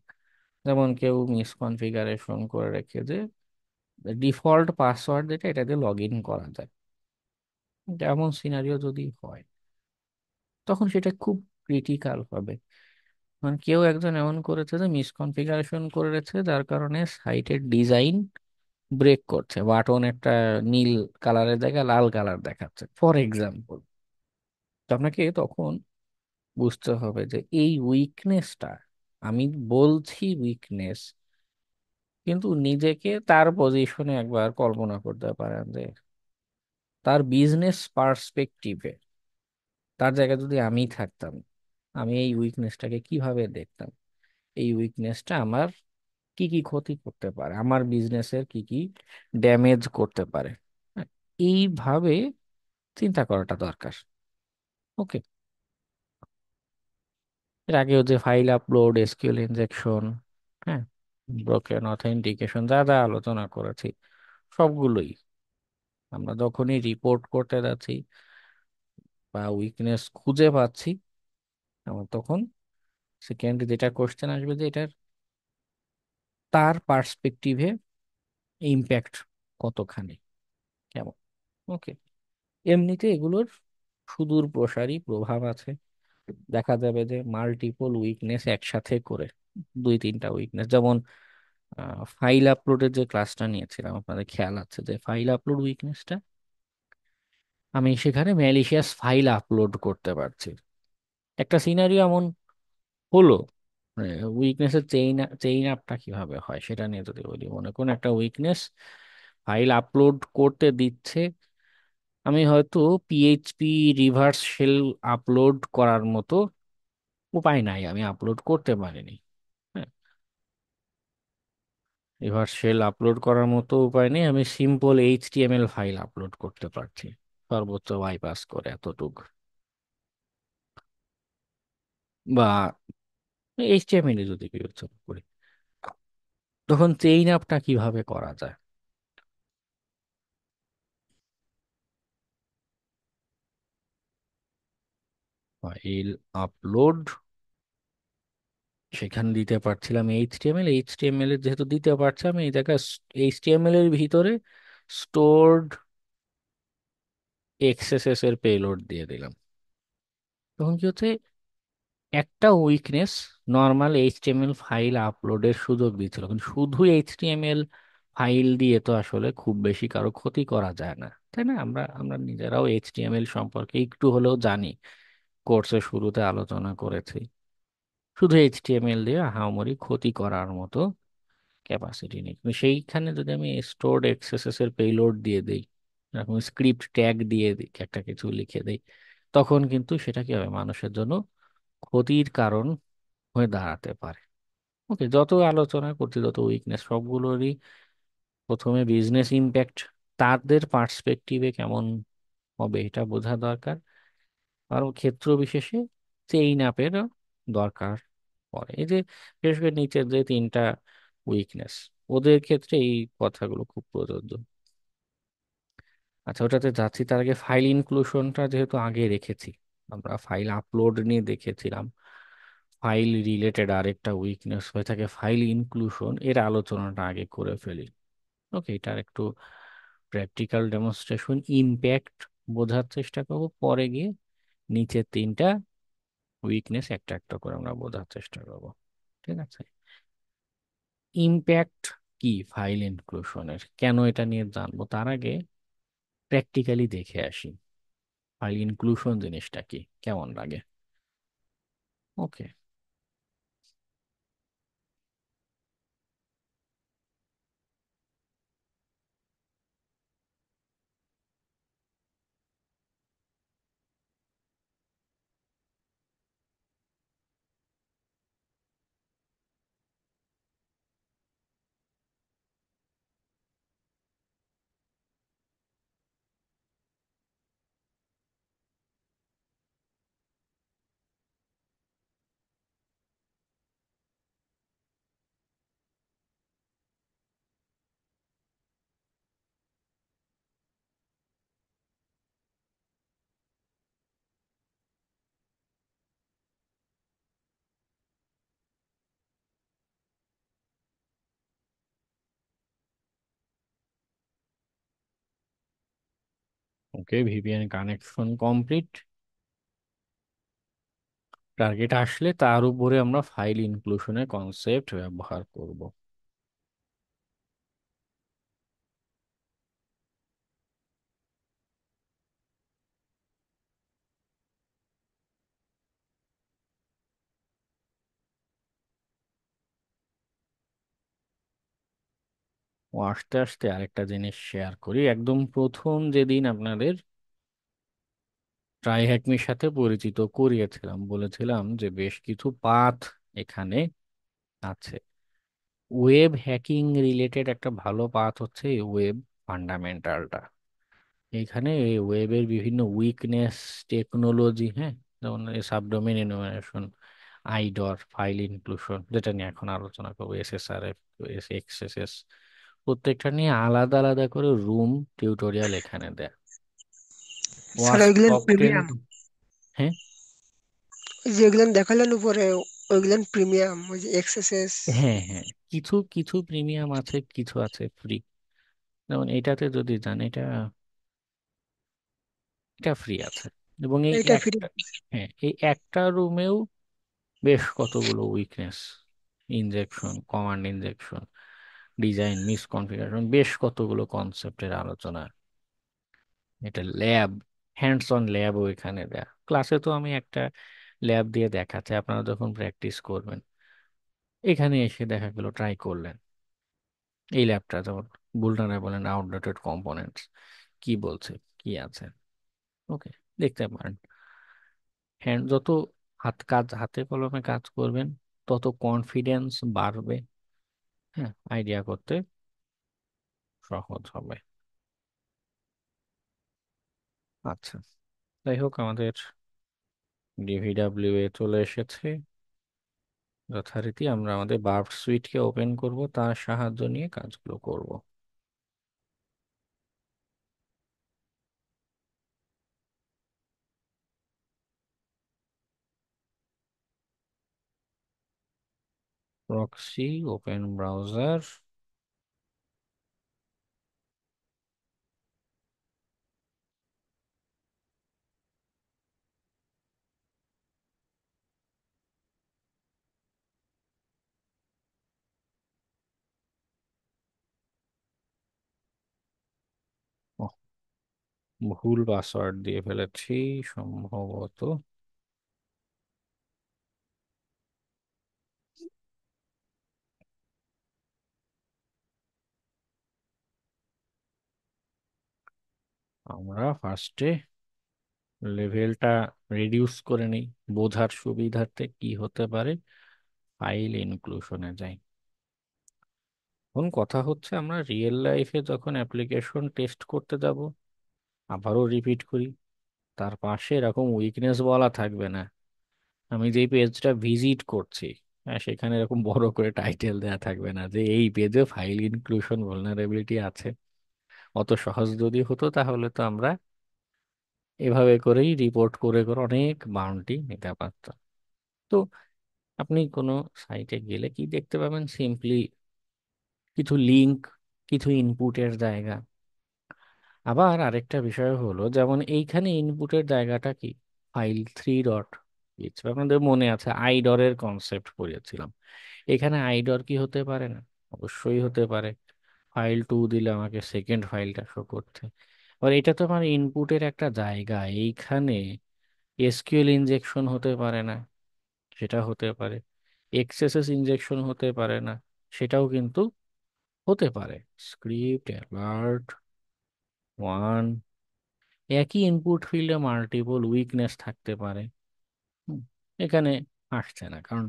যেমন কেউ মিসকনফিগারেশন করে রেখে যে ডিফল্ট পাসওয়ার্ড যেটা, এটা দিয়ে লগ ইন করা যায়, এমন সিনারিও যদি হয় তখন সেটা খুব ক্রিটিক্যাল হবে। মানে কেউ একজন এমন করেছে যে মিসকনফিগারেশন করেছে, যার কারণে সাইটের ডিজাইন ব্রেক করছে, বাটন একটা নীল কালারের জায়গায় লাল কালার দেখাচ্ছে ফর এক্সাম্পল। তো আপনাকে তখন বুঝতে হবে যে এই উইকনেসটা, আমি বলছি উইকনেস, কিন্তু নিজেকে তার পজিশনে একবার কল্পনা করতে পারেন যে তার বিজনেস পার্সপেক্টিভে, তার জায়গায় যদি আমি থাকতাম, আমি এই উইকনেসটাকে কিভাবে দেখতাম। এই উইকনেসটা আমার কি কি ক্ষতি করতে পারে, আমার বিজনেসের কি কি ড্যামেজ করতে পারে, হ্যাঁ, এইভাবে চিন্তা করাটা দরকার। ওকে, এর আগেও যে ফাইল আপলোড, এসকিউএল ইনজেকশন, হ্যাঁ, ব্রোকেন অথেন্টিকেশন, যা যা আলোচনা করেছি সবগুলোই আমরা যখনই রিপোর্ট করতে যাচ্ছি বা উইকনেস খুঁজে পাচ্ছি, আমার তখন সেকেন্ড যেটা কোশ্চেন আসবে যে এটার তার পার্সপেক্টিভে ইম্প্যাক্ট কতখানি, কেমন। ওকে, এমনিতে এগুলোর সুদূর প্রসারী প্রভাব আছে। দেখা যাবে যে মাল্টিপল উইকনেস একসাথে করে, দুই তিনটা উইকনেস, যেমন ফাইল আপলোডের যে ক্লাসটা নিয়েছিলাম, আপনাদের খেয়াল আছে যে ফাইল আপলোড উইকনেসটা, আমি সেখানে ম্যালিশিয়াস ফাইল আপলোড করতে পারছি। একটা সিনারিও এমন হলো, উইকনেসের চেইন আপটা কিভাবে হয় সেটা নিয়ে যদি বলি, মনে করুন একটা উইকনেস ফাইল আপলোড করতে দিচ্ছে, আমি হয়তো পিএইচপি রিভার্স শেল আপলোড করার মতো উপায় নাই, আমি আপলোড করতে পারিনি। হ্যাঁ, রিভার্স শেল আপলোড করার মতো উপায় নেই, আমি সিম্পল এইচটিএমএল ফাইল আপলোড করতে পারছি সর্বোচ্চ বাইপাস করে এতটুক, বা এইচটিএমএল যদি বিবেচনা করি, তখন চেইন আপটা কিভাবে করা যায়। ফাইল আপলোড, সেখানে দিতে পারছিলাম এইচটিএমএল, এইচটিএমএল এর যেহেতু দিতে পারছি আমি এই জায়গায় এইচটিএমএল এর ভিতরে স্টোরড এক্সএসএস এর পেলোড দিয়ে দিলাম। তখন কি হচ্ছে, একটা উইকনেস নর্মাল এইচটিএমএল ফাইল আপলোডের সুযোগ দিচ্ছিল, কিন্তু শুধু এইচটিএমএল ফাইল দিয়ে তো আসলে খুব বেশি কারো ক্ষতি করা যায় না, তাই না? আমরা আমরা নিজেরাও এইচটিএমএল সম্পর্কে একটু হলেও জানি, কোর্সের শুরুতে আলোচনা করেছি। শুধু এইচটিএমএল দিয়ে আহামরি ক্ষতি করার মতো ক্যাপাসিটি নেই, কিন্তু সেইখানে যদি আমি স্টোরড এক্সএসএস এর পেলোড দিয়ে দিই, এরকম স্ক্রিপ্ট ট্যাগ দিয়ে দিই, একটা কিছু লিখে দিই, তখন কিন্তু সেটা কি হবে, মানুষের জন্য ক্ষতির কারণ হয়ে দাঁড়াতে পারে। ওকে, যত আলোচনা করছি, যত উইকনেস, সবগুলোরই প্রথমে বিজনেস ইম্প্যাক্ট তাদের পার্সপেক্টিভে কেমন হবে এটা বোঝা দরকার, আর ক্ষেত্র বিশেষে চেইন আপের দরকার পড়ে। এই যে বিশেষ করে নিচের যে তিনটা উইকনেস, ওদের ক্ষেত্রে এই কথাগুলো খুব প্রযোজ্য। আচ্ছা, ওটাতে যাচ্ছি তার আগে ফাইল ইনক্লুশনটা যেহেতু আগে রেখেছি, আমরা ফাইল আপলোড নিয়ে দেখেছিলাম, ফাইল রিলেটেড আরেকটা উইকনেস হয়ে থাকে ফাইল ইনক্লুশন, এর আলোচনাটা আগে করে ফেলি। ওকে, এটার একটু প্র্যাকটিক্যাল ডেমনস্ট্রেশন ইম্প্যাক্ট বোঝার চেষ্টা করব, পরে গিয়ে নিচের তিনটা উইকনেস একটা একটা করে আমরা বোঝার চেষ্টা করব। ঠিক আছে, ইম্প্যাক্ট কি ফাইল ইনক্লুশনের, কেন এটা নিয়ে জানবো তার আগে প্র্যাকটিক্যালি দেখে আসি ফাইল ইনক্লুশন জিনিসটা কি, কেমন লাগে। ওকে, ওকে, ভিপিএন কানেকশন কমপ্লিট। টার্গেট আসলে তার উপরে আমরা ফাইল ইনক্লুশনের কনসেপ্ট ব্যবহার করব। ও আস্তে আস্তে আরেকটা জিনিস শেয়ার করি, একদম প্রথম যেদিন আপনাদের ট্রাই হ্যাকমির সাথে পরিচিত করিয়েছিলাম, বলেছিলাম যে বেশ কিছু পাথ এখানে আছে। ওয়েব হ্যাকিং রিলেটেড একটা ভালো পাথ হচ্ছে ওয়েব ফান্ডামেন্টালটা। এখানে এই ওয়েবের বিভিন্ন উইকনেস, টেকনোলজি, হ্যাঁ, যেমন সাবডোমেন এনুমারেশন, আইডর, ফাইল ইনক্লুশন, যেটা নিয়ে এখন আলোচনা করবো, এসএসআরএফ, এক্সএসএস, প্রত্যেকটা নিয়ে আলাদা আলাদা করে রুম টিউটোরিয়াল এখানে দেয়। স্যার ওয়াস্প ওইগুলেন টপ টেন। প্রিমিয়াম, হ্যাঁ যেগুলেন দেখালেন উপরে ওইগুলেন প্রিমিয়াম, ওই যে এক্সএসএস। হ্যাঁ হ্যাঁ, কিছু কিছু প্রিমিয়াম আছে, কিছু আছে ফ্রি। যেমন এটাতে যদি যান, এটা এটা ফ্রি আছে। এবং এই এইটা ফ্রি। একটা, হ্যাঁ, এই একটা রুমেও বেশ কতগুলো weakness, injection, command injection, design misconfiguration, বেশ কতগুলো কনসেপ্টের আলোচনা। এটা ল্যাব, হ্যান্ডস অন ল্যাবও এখানে দেয়া। ক্লাসে তো আমি একটা ল্যাব দিয়ে দেখাচ্ছি, আপনারা যখন প্র্যাকটিস করবেন এখানে এসে দেখা গেল ট্রাই করলেন এই ল্যাবটা, যেমন vulnerable and outdated components কি বলছে, কি আছে, ওকে, দেখতে পারেন। হ্যান্ড যত হাতে কলমে কাজ করবেন তত কনফিডেন্স বাড়বে, হ্যাঁ, আইডিয়া করতে সহজ হবে। আচ্ছা, যাই হোক, আমাদের ডিভিডাব্লিউ এ চলে এসেছে। যথারীতি আমরা আমাদের বার্ব সুইটকে ওপেন করব, তার সাহায্য নিয়ে কাজগুলো করব। প্রক্সি, ওপেন ব্রাউজার, ভুল পাসওয়ার্ড দিয়ে ফেলেছি সম্ভবত। আমরা ফার্স্টে লেভেলটা রিডিউস করে নেই বোঝার সুবিধার্থে, কি হতে পারে, ফাইল ইনক্লুশনে যাই। এখন কথা হচ্ছে, আমরা রিয়েল লাইফে যখন অ্যাপ্লিকেশন টেস্ট করতে যাব, আবারও রিপিট করি, তার পাশে এরকম উইকনেস বলা থাকবে না। আমি যেই পেজটা ভিজিট করছি, হ্যাঁ, সেখানে এরকম বড় করে টাইটেল দেয়া থাকবে না যে এই পেজে ফাইল ইনক্লুশন vulnerability আছে। অত সহজ যদি হতো তাহলে তো আমরা এভাবে করেই রিপোর্ট করে করে অনেক বাউন্টি নিতে পারতাম। তো আপনি কোনো সাইটে গেলে কি দেখতে পাবেন, সিম্পলি কিছু লিংক, কিছু ইনপুটের জায়গা। আবার আরেকটা বিষয় হলো, যেমন এইখানে ইনপুটের জায়গাটা কি, ফাইল 3 ডট, আপনাদের মনে আছে আইডরের কনসেপ্ট পড়েছিলাম। এখানে আইডর কি হতে পারে না? অবশ্যই হতে পারে। ফাইল 2 দিলে আমাকে সেকেন্ড ফাইলটা শো করতে। এবার এটা তো আমার ইনপুটের একটা জায়গা, এইখানে এসকিউএল ইনজেকশন হতে পারে না, সেটা হতে পারে। এক্সএসএস ইনজেকশন হতে পারে না, সেটাও কিন্তু হতে পারে। স্ক্রিপ্ট অ্যালার্ট 1, একই ইনপুট ফিল্ডে মাল্টিপল উইকনেস থাকতে পারে। হুম, এখানে আসছে না, কারণ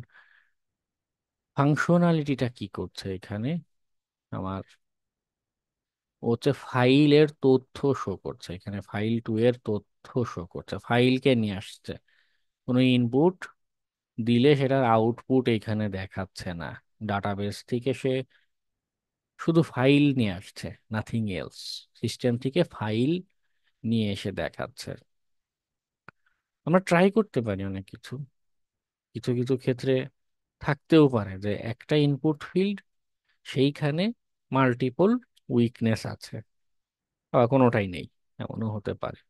ফাংশনালিটিটা কি করছে এখানে, আমার ও হচ্ছে ফাইলের তথ্য শো করছে, এখানে ফাইল 2 এর তথ্য শো করছে, ফাইলকে নিয়ে আসছে। কোনো ইনপুট দিলে সেটার আউটপুট এখানে দেখাচ্ছে না, ডাটাবেস থেকে সে শুধু ফাইল নিয়ে আসছে, নাথিং এলস। সিস্টেম থেকে ফাইল নিয়ে এসে দেখাচ্ছে। আমরা ট্রাই করতে পারি অনেক কিছু, কিছু কিছু ক্ষেত্রে থাকতেও পারে যে একটা ইনপুট ফিল্ড, সেইখানে মাল্টিপল উইকনেস আছে, আবার কোনোটাই নেই, এমনও হতে পারে।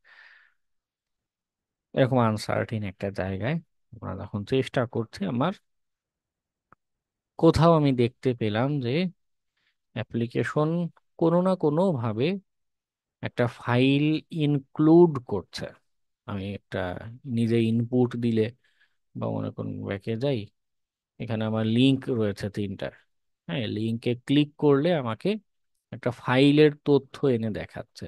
এরকম আনসার্টিন একটা জায়গায় আমরা যখন চেষ্টা করছি, আমার কোথাও আমি দেখতে পেলাম যে অ্যাপ্লিকেশন কোনো না কোনো ভাবে একটা ফাইল ইনক্লুড করছে। আমি একটা নিজে ইনপুট দিলে, বা মনে করুন ব্যাকে যাই, এখানে আমার লিংক রয়েছে 3টা, হ্যাঁ, লিংকে ক্লিক করলে আমাকে একটা ফাইলের তথ্য এনে দেখাচ্ছে।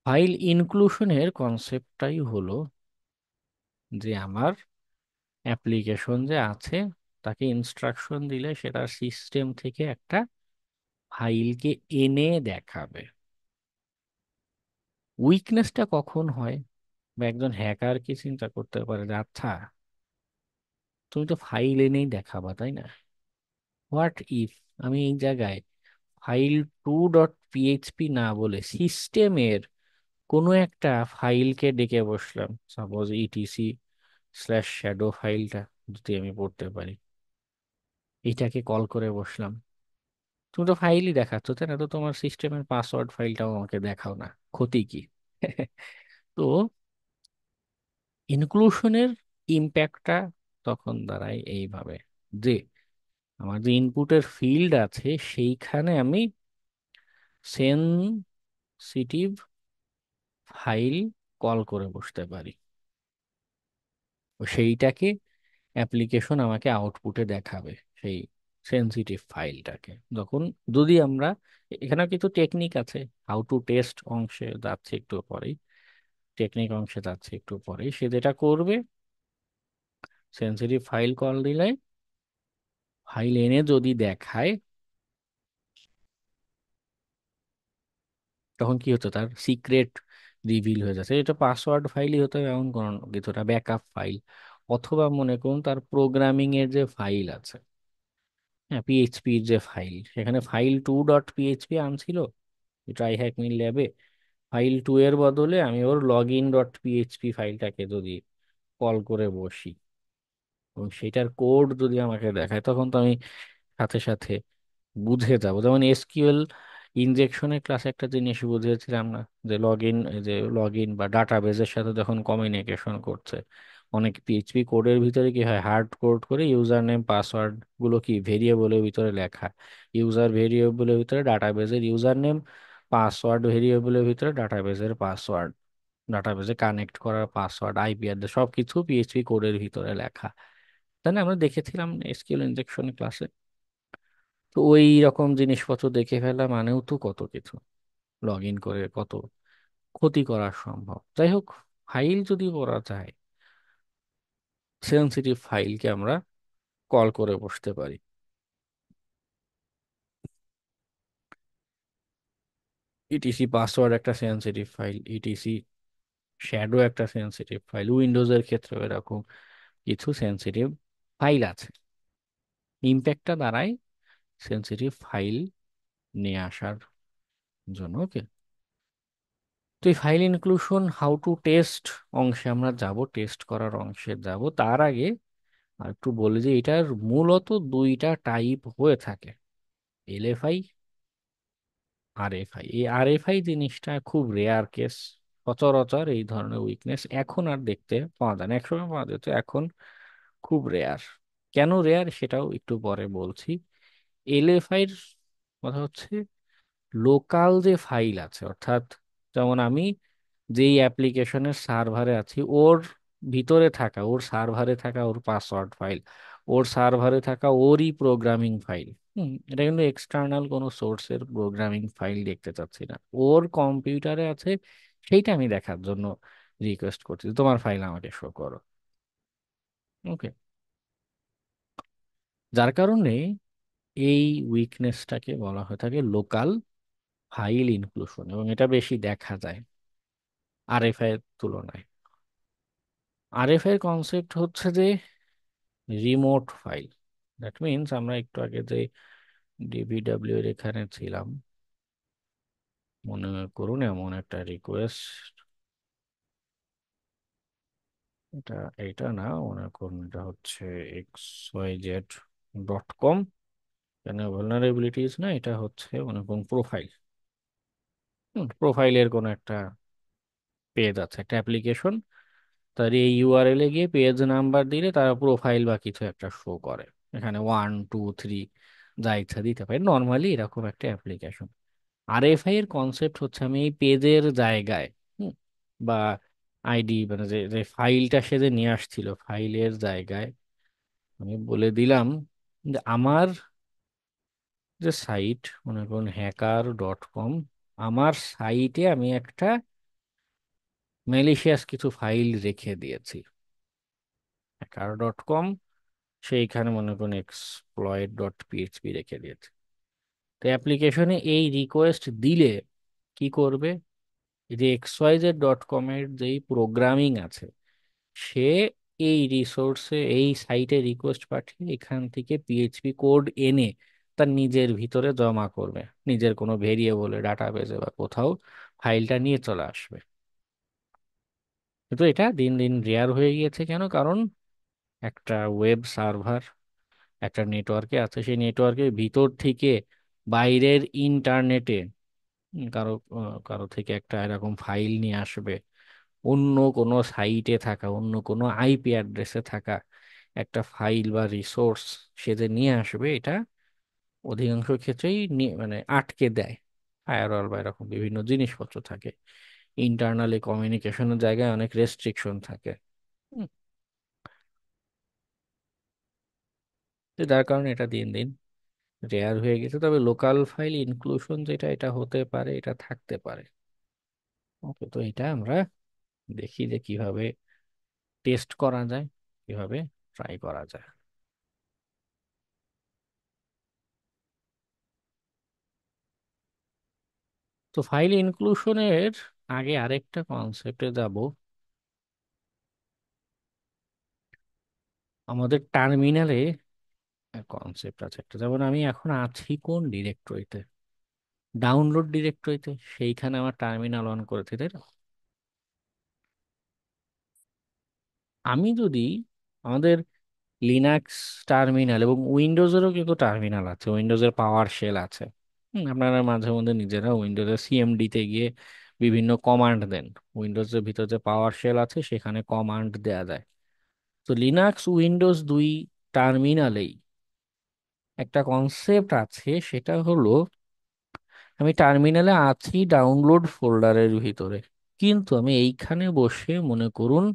ফাইল ইনক্লুশনের কনসেপ্টটাই হলো যে আমার অ্যাপ্লিকেশন যে আছে, তাকে ইনস্ট্রাকশন দিলে সেটা সিস্টেম থেকে একটা ফাইলকে এনে দেখাবে। উইকনেসটা কখন হয়, বা একজন হ্যাকার কি চিন্তা করতে পারে যে আচ্ছা তুমি তো ফাইল এনেই দেখাবা, তাই না? হোয়াট ইফ আমি এই জায়গায় ফাইল 2.php না বলে সিস্টেমের কোনো একটা ফাইলকে ডেকে বসলাম, সাপোজ etc/shadow ফাইলটা যদি আমি পড়তে পারি, এটাকে কল করে বসলাম। তুমি তো ফাইলই দেখাচ্ছ, তাই না? তো তোমার সিস্টেমের পাসওয়ার্ড ফাইলটাও আমাকে দেখাও না, ক্ষতি কি? তো ইনক্লুশনের ইম্প্যাক্টটা তখন দাঁড়ায় এইভাবে যে আমার যে ইনপুটের ফিল্ড আছে সেইখানে আমি সেনসিটিভ ফাইল কল করে বসতে পারি। তো সেইটাকে অ্যাপ্লিকেশন আমাকে আউটপুটে দেখাবে, সেই সেনসিটিভ ফাইলটাকে। যখন যদি আমরা, এখানে কিছু টেকনিক আছে, হাউ টু টেস্ট অংশে যাচ্ছে একটু পরেই, টেকনিক অংশে যাচ্ছে একটু পরেই, সে যেটা করবে, সেনসিটিভ ফাইল কল দিলে ফাইল এনে যদি দেখায়, তখন কি হতো, তার সিক্রেট রিভিল হয়ে যাচ্ছে। এটা পাসওয়ার্ড ফাইলই হতে হবে এমন কোনো কিছুটা, ব্যাকআপ ফাইল, অথবা মনে করুন তার প্রোগ্রামিং এর যে ফাইল আছে, হ্যাঁ, পিএইচপির যে ফাইল, সেখানে ফাইল 2.php আনছিল ট্রাই হ্যাক মিল ল্যাবে, ফাইল 2 এর বদলে আমি ওর login.php ফাইলটাকে যদি কল করে বসি এবং সেটার কোড যদি আমাকে দেখায়, তখন তো আমি সাথে সাথে বুঝে যাবো। যেমন এসকিউএল ইনজেকশনের ক্লাসে একটা জিনিস বুঝিয়েছিলাম না, যে লগ ইন বা ডাটাবেজের সাথে যখন কমিউনিকেশন করছে, অনেক পিএইচপি কোডের ভিতরে কি হয়, হার্ড কোড করে ইউজার নেম পাসওয়ার্ড গুলো কি ভেরিয়েবলের ভিতরে লেখা, ইউজার ভেরিয়েবলের ভিতরে ডাটাবেজের ইউজার নেম, পাসওয়ার্ড ভেরিয়েবলের ভিতরে ডাটাবেজের পাসওয়ার্ড, ডাটাবেজে কানেক্ট করার পাসওয়ার্ড, আইপি অ্যাড্রেস, সবকিছু পিএইচপি কোডের ভিতরে লেখা, তাই না? আমরা দেখেছিলাম এসকিউএল ইনজেকশন ক্লাসে। তো ওই রকম জিনিসপত্র দেখে ফেলা মানেও তো কত কিছু, লগ ইন করে কত ক্ষতি করা সম্ভব। যাই হোক, ফাইল যদি করা যায়, সেন্সিটিভ ফাইলকে আমরা কল করে বসতে পারি। ইটিসি পাসওয়ার্ড একটা সেন্সিটিভ ফাইল, ইটিসি শ্যাডো একটা সেন্সিটিভ ফাইল, উইন্ডোজের ক্ষেত্রে এরকম কিছু সেন্সিটিভ ফাইল আছে। ইম্প্যাক্টটা দাঁড়ায় সেন্সিটিভ ফাইল নিয়ে আসার জন্য। ওকে, তো এই file inclusion how to test অংশে আমরা যাব, টেস্ট করার অংশে যাব। তার আগে আর একটু বলি যে এটার মূলত দুইটা টাইপ হয়ে থাকে, এলএফআই, আরএফআই। এই আরএফআই জিনিসটা খুব রেয়ার কেস, সচরাচর এই ধরনের উইকনেস এখন আর দেখতে পাওয়া যায় না, একসময় পাওয়া যেত, এখন খুব রেয়ার। কেন রেয়ার সেটাও একটু পরে বলছি। এলএফআইর কথা হচ্ছে লোকাল যে ফাইল আছে, অর্থাৎ যেমন আমি যেই অ্যাপ্লিকেশনের সার্ভারে আছি, ওর ভিতরে থাকা, ওর সার্ভারে থাকা ওর পাসওয়ার্ড ফাইল, ওর সার্ভারে থাকা ওরই প্রোগ্রামিং ফাইল। এটা কিন্তু এক্সটার্নাল কোনো সোর্সের প্রোগ্রামিং ফাইল দেখতে চাচ্ছি না, ওর কম্পিউটারে আছে, সেইটা আমি দেখার জন্য রিকোয়েস্ট করছি, তোমার ফাইল আমাকে শো করো। ওকে, যার কারণে এই উইকনেসটাকে বলা হয়ে থাকে লোকাল ফাইল ইনক্লুশন, এবং এটা বেশি দেখা যায় আরএফআই এর তুলনায়। আরএফআই এর কনসেপ্ট হচ্ছে যে রিমোট ফাইল, দ্যাট মিনস আমরা একটু আগে যে ডিবিডব্লিউ এর এখানে ছিলাম, মনে করুন এমন একটা রিকোয়েস্ট, এটা এটা না, মনে করুন এটা হচ্ছে xyz.com, এখানে ভালনারেবিলিটিস না, এটা হচ্ছে মনে করুন প্রোফাইল, প্রোফাইলের কোনো একটা পেজ আছে, একটা অ্যাপ্লিকেশন, তার এই ইউআরএল এ গিয়ে পেজ নাম্বার দিলে তারা প্রোফাইল বা কিছু একটা শো করে, এখানে 1 2 3 যা ইচ্ছা দিতে পারে, নর্মালি এরকম একটা অ্যাপ্লিকেশন। আরএফআই এর কনসেপ্ট হচ্ছে আমি এই পেজের জায়গায়, হুম, বা আইডি মানে যে যে ফাইলটা সে যে নিয়ে আসছিল ফাইলের জায়গায় আমি বলে দিলাম যে আমার যে সাইট, মনে করুন hacker.com, আমার সাইটে আমি একটা ম্যালিশিয়াস কিছু ফাইল রেখে দিয়েছি, hacker.com, সেইখানে মনে করুন exploit.php রেখে দিয়েছে। তো অ্যাপ্লিকেশনে এই রিকোয়েস্ট দিলে কি করবে, এই যে xyz.com এর যেই প্রোগ্রামিং আছে, সে এই রিসোর্সে এই সাইটে রিকোয়েস্ট পাঠিয়ে এখান থেকে পিএইচপি কোড এনে তার নিজের ভিতরে জমা করবে, নিজের কোনো ভেরিয়েবলে ডাটাবেজে বা কোথাও ফাইলটা নিয়ে চলে আসবে। কিন্তু এটা দিন দিন রেয়ার হয়ে গিয়েছে। কেন? কারণ একটা ওয়েব সার্ভার একটা নেটওয়ার্কে আছে, সেই নেটওয়ার্কের ভিতর থেকে বাইরের ইন্টারনেটে কারো কারো থেকে একটা এরকম ফাইল নিয়ে আসবে, অন্য কোনো সাইটে থাকা অন্য কোনো আইপি অ্যাড্রেসে থাকা একটা ফাইল বা রিসোর্স সে যে নিয়ে আসবে, এটা অধিকাংশ ক্ষেত্রেই মানে আটকে দেয়। ফায়ারওয়াল বা এরকম বিভিন্ন জিনিসপত্র থাকে, ইন্টারনালি কমিউনিকেশনের জায়গায় অনেক রেস্ট্রিকশন থাকে। হুম, তো যার কারণে এটা দিন দিন রেয়ার হয়ে গেছে। তবে লোকাল ফাইল ইনক্লুশন যেটা, এটা হতে পারে, এটা থাকতে পারে। ওকে, তো এটা আমরা দেখি যে কিভাবে টেস্ট করা যায়, কিভাবে ট্রাই করা যায়। তো ফাইল ইনক্লুশনের আগে আরেকটা কনসেপ্টে যাব। আমাদের টার্মিনালে কনসেপ্ট আছে একটা, যেমন আমি এখন আছি কোন ডিরেক্টরিতে, ডাউনলোড ডিরেক্টরিতে, সেইখানে আমার টার্মিনাল অন করেছি, তাই না? আমি যদি আমাদের লিনাক্স টার্মিনাল এবং উইন্ডোজেরও কিন্তু টার্মিনাল আছে, উইন্ডোজের পাওয়ার শেল আছে। আপনারা মাঝে মধ্যে নিজেরা উইন্ডোজের সিএমডি তে গিয়ে বিভিন্ন কমান্ড দেন, উইন্ডোজের ভিতর যে পাওয়ার শেল আছে সেখানে কমান্ড দেয়া যায়। তো লিনাক্স উইন্ডোজ দুই টার্মিনালেই একটা কনসেপ্ট আছে, সেটা হলো আমি টার্মিনালে আছি ডাউনলোড ফোল্ডারের ভিতরে, কিন্তু আমি এইখানে বসে মনে করুন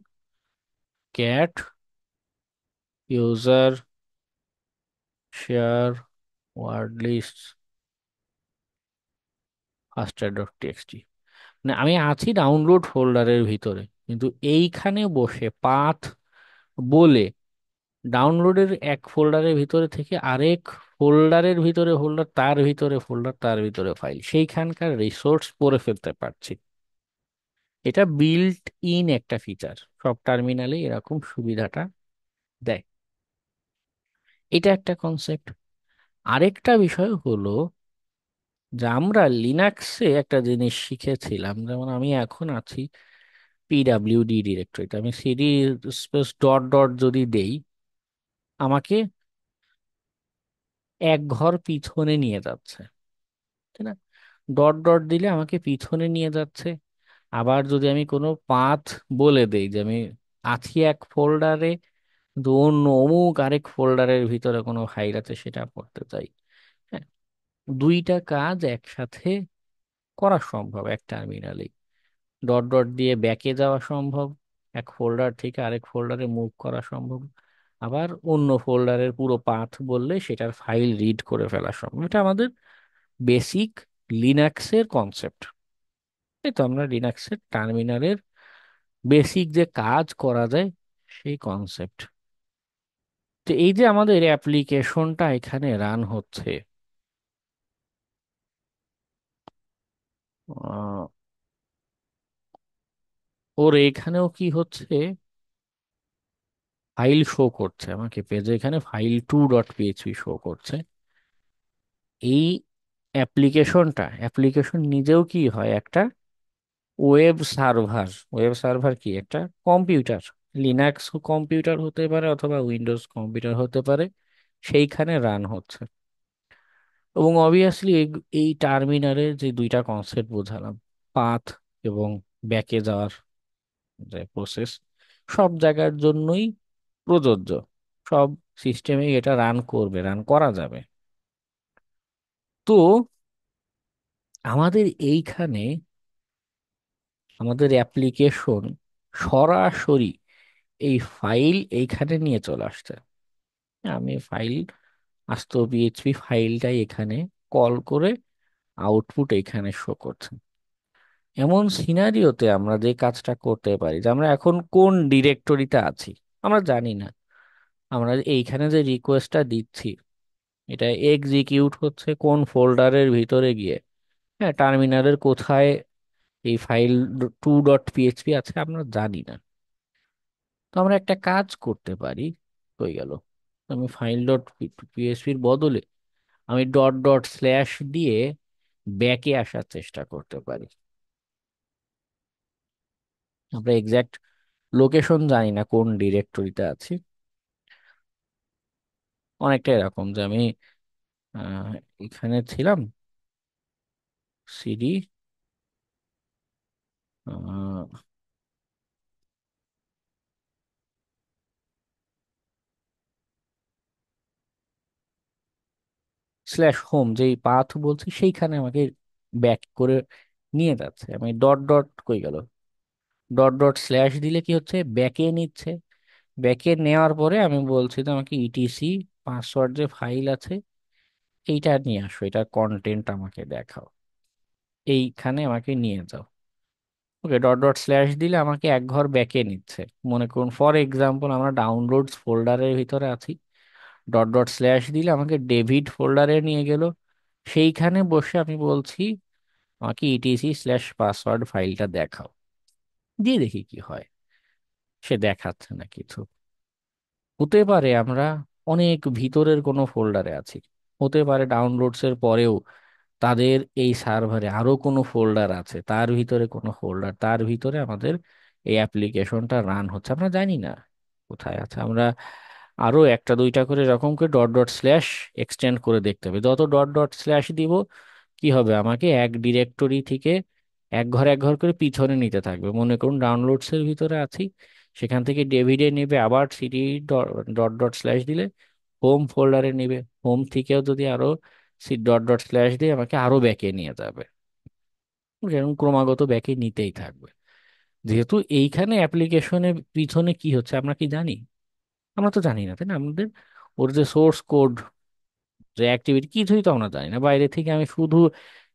cat user share word list faster dot TXT, মানে আমি আছি ডাউনলোড ফোল্ডারের ভিতরে, কিন্তু এইখানে বসে পাথ বলে ডাউনলোডের এক ফোল্ডারের ভিতরে থেকে আরেক ফোল্ডারের ভিতরে ফোল্ডার, তার ভিতরে ফোল্ডার, তার ভিতরে ফাইল, সেইখানকার রিসোর্স পড়ে ফেলতে পারছি। এটা বিল্ট ইন একটা ফিচার, সব টার্মিনালে এরকম সুবিধাটা দেয়। এটা একটা কনসেপ্ট। আরেকটা বিষয় হলো যে আমরা লিনাক্সে একটা জিনিস শিখেছিলাম, যেমন আমি এখন আছি পিডাব্লিউডি ডিরেক্টরিতে, আমি সিডি স্পেস ডট ডট যদি দেই আমাকে এক ঘর পিছনে নিয়ে যাচ্ছে, তাই না? ডট ডট দিলে আমাকে পিছনে নিয়ে যাচ্ছে। আবার যদি আমি কোনো পাথ বলে দেই যে আমি আছি এক ফোল্ডারে, কিন্তু অন্য অমুক আরেক ফোল্ডারের ভিতরে কোনো ফাইল আছে সেটা পড়তে চাই, হ্যাঁ, দুইটা কাজ একসাথে করা সম্ভব এক টার্মিনালে। ডট ডট দিয়ে ব্যাকে যাওয়া সম্ভব, এক ফোল্ডার থেকে আরেক ফোল্ডারে মুভ করা সম্ভব, আবার অন্য ফোল্ডারের পুরো পাথ বললে সেটার ফাইল রিড করে ফেলা সম্ভব। এটা আমাদের বেসিক লিনাক্সের কনসেপ্ট। এই তো আমরা লিনাক্সের টার্মিনালের বেসিক যে কাজ করা যায় সেই কনসেপ্ট। তো এই যে আমাদের অ্যাপ্লিকেশনটা এখানে রান হচ্ছে, আহ, ওর এখানেও কি হচ্ছে, ফাইল শো করছে আমাকে পেজে, এখানে file two dot PHP show করছে। এই অ্যাপ্লিকেশন নিজেও কি হয়, একটা ওয়েব সার্ভার। ওয়েব সার্ভার কি, একটা কম্পিউটার, লিনাক্স কম্পিউটার হতে পারে অথবা উইন্ডোজ কম্পিউটার হতে পারে, সেইখানে রান হচ্ছে। এবং অবভিয়াসলি এই টার্মিনালে যে দুইটা কনসেপ্ট বোঝালাম, পাথ এবং ব্যাকে যাওয়ার যে প্রসেস, সব জায়গার জন্যই প্রযোজ্য, সব সিস্টেমে এটা রান করবে, রান করা যাবে। তো আমাদের এইখানে আমাদের অ্যাপ্লিকেশন সরাসরি এই ফাইল এইখানে নিয়ে চলে আসছে। আমি ফাইল আস্ত পিএইচপি ফাইলটাই এখানে কল করে আউটপুট এখানে শো করছে। এমন সিনারিওতে আমরা যে কাজটা করতে পারি, যে আমরা এখন কোন ডিরেক্টরিতে আছি আমরা জানি না, আমরা এইখানে যে রিকোয়েস্টটা দিচ্ছি এটা এক্সিকিউট হচ্ছে কোন ফোল্ডারের ভিতরে গিয়ে, হ্যাঁ, টার্মিনালের কোথায় এই ফাইল টু ডট পিএইচপি আছে আমরা জানি না। তো আমরা একটা কাজ করতে পারি, হয়ে গেল, আমি ফাইল ডট পিএসপির বদলে আমি ডট ডট স্ল্যাশ দিয়ে ব্যাকে আসার চেষ্টা করতে পারি। আমরা এক্সাক্ট লোকেশন জানি না কোন ডিরেক্টরিতে আছি, অনেকটা এরকম যে আমি আহ, এখানে ছিলাম, সিডি স্ল্যাশ হোম, যেই পাথ বলছি সেইখানে আমাকে ব্যাক করে নিয়ে যাচ্ছে। আমি ডট ডট কই গেল, ডট ডট স্ল্যাশ দিলে কি হচ্ছে, ব্যাকে নিচ্ছে। ব্যাকে নেওয়ার পরে আমি বলছি তো আমাকে ইটিসি পাসওয়ার্ড যে ফাইল আছে এইটা নিয়ে আসো, এটার কন্টেন্ট আমাকে দেখাও, এইখানে আমাকে নিয়ে যাও। ওকে, ডট ডট স্ল্যাশ দিলে আমাকে এক ঘর ব্যাকে নিচ্ছে। মনে করুন ফর এক্সাম্পল আমরা ডাউনলোডস ফোল্ডারের ভিতরে আছি, ডট ডট স্ল্যাশ দিলে আমাকে ডেভিড ফোল্ডারে নিয়ে গেল। সেইখানে বসে আমি বলছি আমাকে ইটিসি স্ল্যাশ পাসওয়ার্ড ফাইলটা দেখাও, দিয়ে দেখি কি হয়। সে দেখাচ্ছে না কিছু। হতে পারে আমরা অনেক ভিতরের কোনো ফোল্ডারে আছি, হতে পারে ডাউনলোডস এর পরেও তাদের এই সার্ভারে আরো কোনো ফোল্ডার আছে, তার ভিতরে কোনো ফোল্ডার, তার ভিতরে আমাদের এই অ্যাপ্লিকেশনটা রান হচ্ছে, আমরা জানি না কোথায় আছে। আমরা আরো একটা দুইটা করে এরকম করে ডট ডট স্ল্যাশ এক্সটেন্ড করে দেখতে হবে। যত ডট ডট স্ল্যাশ দিব কি হবে, আমাকে এক ডিরেক্টরি থেকে এক ঘর করে পিছনে নিতে থাকবে। মনে করুন ডাউনলোডস এর ভিতরে আছি, সেখান থেকে ডেভিডে নেবে, আবার সিডি ডট ডট স্ল্যাশ দিলে হোম ফোল্ডারে নেবে, হোম থেকেও যদি আরো ডট ডট স্ল্যাশ দিয়ে আমাকে আরো ব্যাকে নিয়ে যাবে, যেরকম ক্রমাগত ব্যাকে নিতেই থাকবে। যেহেতু এইখানে অ্যাপ্লিকেশনের পিছনে কি হচ্ছে আমরা কি জানি? আমরা তো জানি না, তাই না? আমাদের ওর যে সোর্স কোড, যে অ্যাক্টিভিটি, কিছুই তো আমরা জানি না। বাইরে থেকে আমি শুধু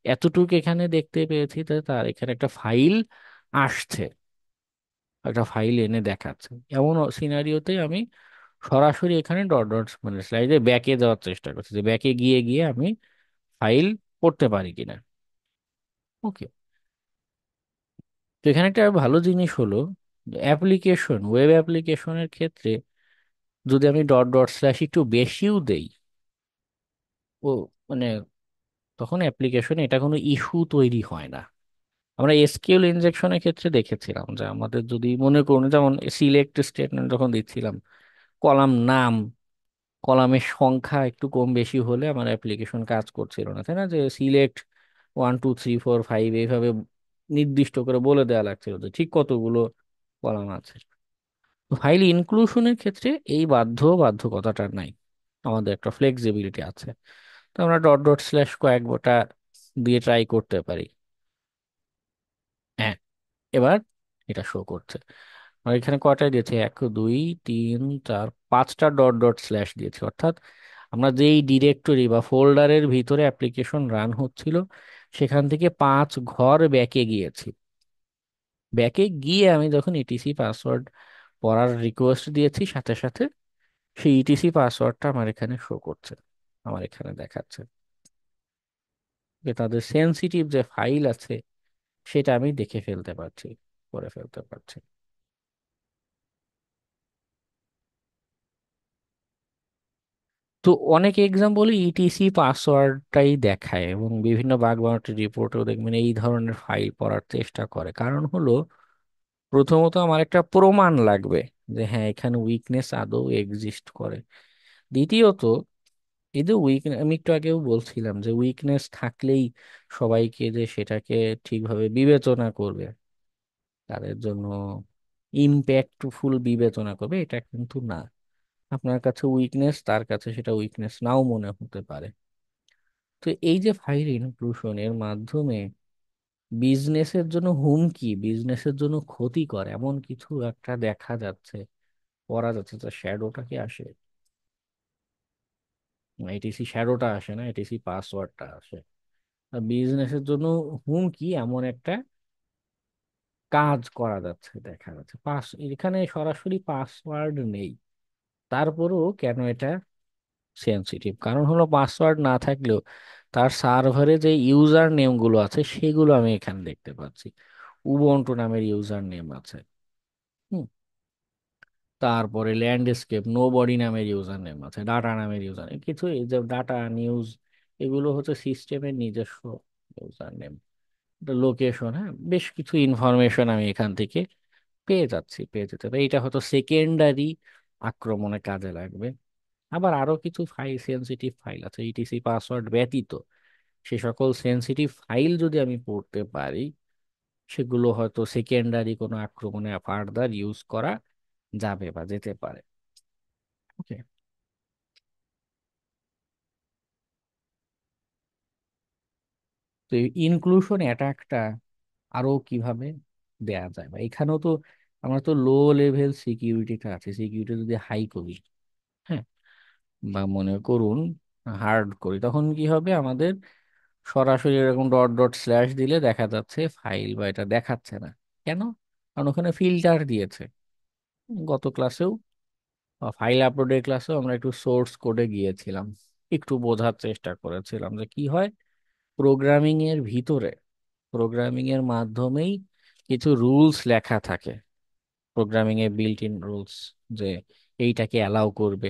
এতটুকু এখানে দেখতে পেয়েছি যে তার এখানে একটা ফাইল আসছে, একটা ফাইল এনে দেখাচ্ছে। এমন সিনারিওতে আমি সরাসরি এখানে ডট ডট মানে স্লাইডে ব্যাকে যাওয়ার চেষ্টা করছি, যে ব্যাকে গিয়ে গিয়ে আমি ফাইল পড়তে পারি কিনা। ওকে, তো এখানে একটা ভালো জিনিস হলো, অ্যাপ্লিকেশন, ওয়েব অ্যাপ্লিকেশনের ক্ষেত্রে যদি আমি ডট ডট স্ল্যাশ একটু বেশিও দেই, ও মানে তখন অ্যাপ্লিকেশনে এটা কোনো ইস্যু তৈরি হয় না। আমরা এসকিউএল ইনজেকশনের ক্ষেত্রে দেখেছিলাম যে আমাদের যদি মনে করুন, যেমন সিলেক্ট স্টেটমেন্ট যখন দিচ্ছিলাম, কলাম নাম, কলামের সংখ্যা একটু কম বেশি হলে আমার অ্যাপ্লিকেশন কাজ করছিল না, তাই না? যে সিলেক্ট 1 2 3 4 5 এইভাবে নির্দিষ্ট করে বলে দেওয়া লাগছিল যে ঠিক কতগুলো কলাম আছে। ফাইল ইনক্লুশনের ক্ষেত্রে এই বাধ্যকতাটা নাই, আমাদের একটা ফ্লেক্সিবিলিটি আছে। তো আমরা ডট ডট স্ল্যাশ কয়েকটা দিয়ে ট্রাই করতে পারি। হ্যাঁ, এবার এটা শো করছে। আর এখানে কয়টা দিয়েছে, 1 2 3 4 5টা ডট ডট স্ল্যাশ দিয়েছে, অর্থাৎ আমরা যেই ডিরেক্টরি বা ফোল্ডারের ভিতরে অ্যাপ্লিকেশন রান হচ্ছিল সেখান থেকে 5 ঘর ব্যাকে গিয়েছি। ব্যাকে গিয়ে আমি যখন ইটিসি পাসওয়ার্ড পড়ার রিকোয়েস্ট দিয়েছি, সাথে সাথে সেই ইটিসি পাসওয়ার্ডটা আমার এখানে শো করছে, আমার এখানে দেখাচ্ছে যে তাদের সেনসিটিভ যে ফাইল আছে সেটা আমি দেখে ফেলতে পারছি, করে ফেলতে পারছি। তো অনেক এক্সাম্পলে ইটিসি পাসওয়ার্ডটাই দেখায়, এবং বিভিন্ন বাগ বাউন্টি রিপোর্টেও দেখবেন এই ধরনের ফাইল পড়ার চেষ্টা করে। কারণ হলো, প্রথমত আমার একটা প্রমাণ লাগবে যে হ্যাঁ এখানে উইকনেস আদৌ এক্সিস্ট করে। দ্বিতীয়ত, এই যে উইকনেস, আমি একটু আগেও বলছিলাম যে উইকনেস থাকলেই সবাইকে যে সেটাকে ঠিকভাবে বিবেচনা করবে, তাদের জন্য ইম্প্যাক্টফুল বিবেচনা করবে, এটা কিন্তু না। আপনার কাছে উইকনেস, তার কাছে সেটা উইকনেস নাও মনে হতে পারে। তো এই যে ফাইল ইনক্লুশন এর মাধ্যমে বিজনেসের জন্য হুমকি, বিজনেসের জন্য ক্ষতিকর এমন কিছু একটা দেখা যাচ্ছে, করা যাচ্ছে, তো শ্যাডোটা কি আসে, এটিসি শ্যাডোটা আসে না, এটিসি পাসওয়ার্ডটা আসে। বিজনেসের জন্য হুমকি এমন একটা কাজ করা যাচ্ছে, দেখা যাচ্ছে। এখানে সরাসরি পাসওয়ার্ড নেই, তারপরেও কেন এটা সেন্সিটিভ, কারণ হলো পাসওয়ার্ড না থাকলেও তার সার্ভারে যে ইউজার নেম গুলো আছে সেগুলো আমি এখানে দেখতে পাচ্ছি। উবুন্টু নামের ইউজার নেম আছে। হুম, তারপরে ল্যান্ডস্কেপ, নো বডি নামের ইউজার নেম আছে, ডাটা নামের ইউজার নেম, কিছু এই যে ডাটা নিউজ, এগুলো হচ্ছে সিস্টেমের নিজস্ব ইউজার নেম। লোকেশন, হ্যাঁ, বেশ কিছু ইনফরমেশন আমি এখান থেকে পেয়ে যেতে পারি। এটা হয়তো সেকেন্ডারি আক্রমণে কাজে লাগবে। আবার আরো কিছু ফাইল, সেন্সিটিভ ফাইল আছে, ইটিসি পাসওয়ার্ড ব্যতীত সে সকল সেন্সিটিভ ফাইল যদি আমি পড়তে পারি, সেগুলো হয়তো সেকেন্ডারি কোনো আক্রমণে ফার্দার ইউজ করা যাবে বা যেতে পারে। ওকে, তো ইনক্লুশন অ্যাটাকটা আরো কিভাবে দেয়া যায়, বা এখানেও তো আমরা তো লো লেভেল সিকিউরিটিটা আছে, সিকিউরিটি যদি হাই করি, হ্যাঁ, বা মনে করুন হার্ড করি, তখন কি হবে আমাদের? সরাসরি এরকম ডট ডট স্ল্যাশ দিলে দেখা যাচ্ছে ফাইল বা এটা দেখাচ্ছে না। কেন? কারণ ওখানে ফিল্টার দিয়েছে। গত ক্লাসেও, ফাইল আপলোডের ক্লাসেও আমরা একটু সোর্স কোডে গিয়েছিলাম, একটু বোঝার চেষ্টা করেছিলাম যে কি হয় প্রোগ্রামিং এর ভিতরে। প্রোগ্রামিং এর মাধ্যমেই কিছু রুলস লেখা থাকে, programming A built in rules, যে এইটাকে অ্যালাউ করবে,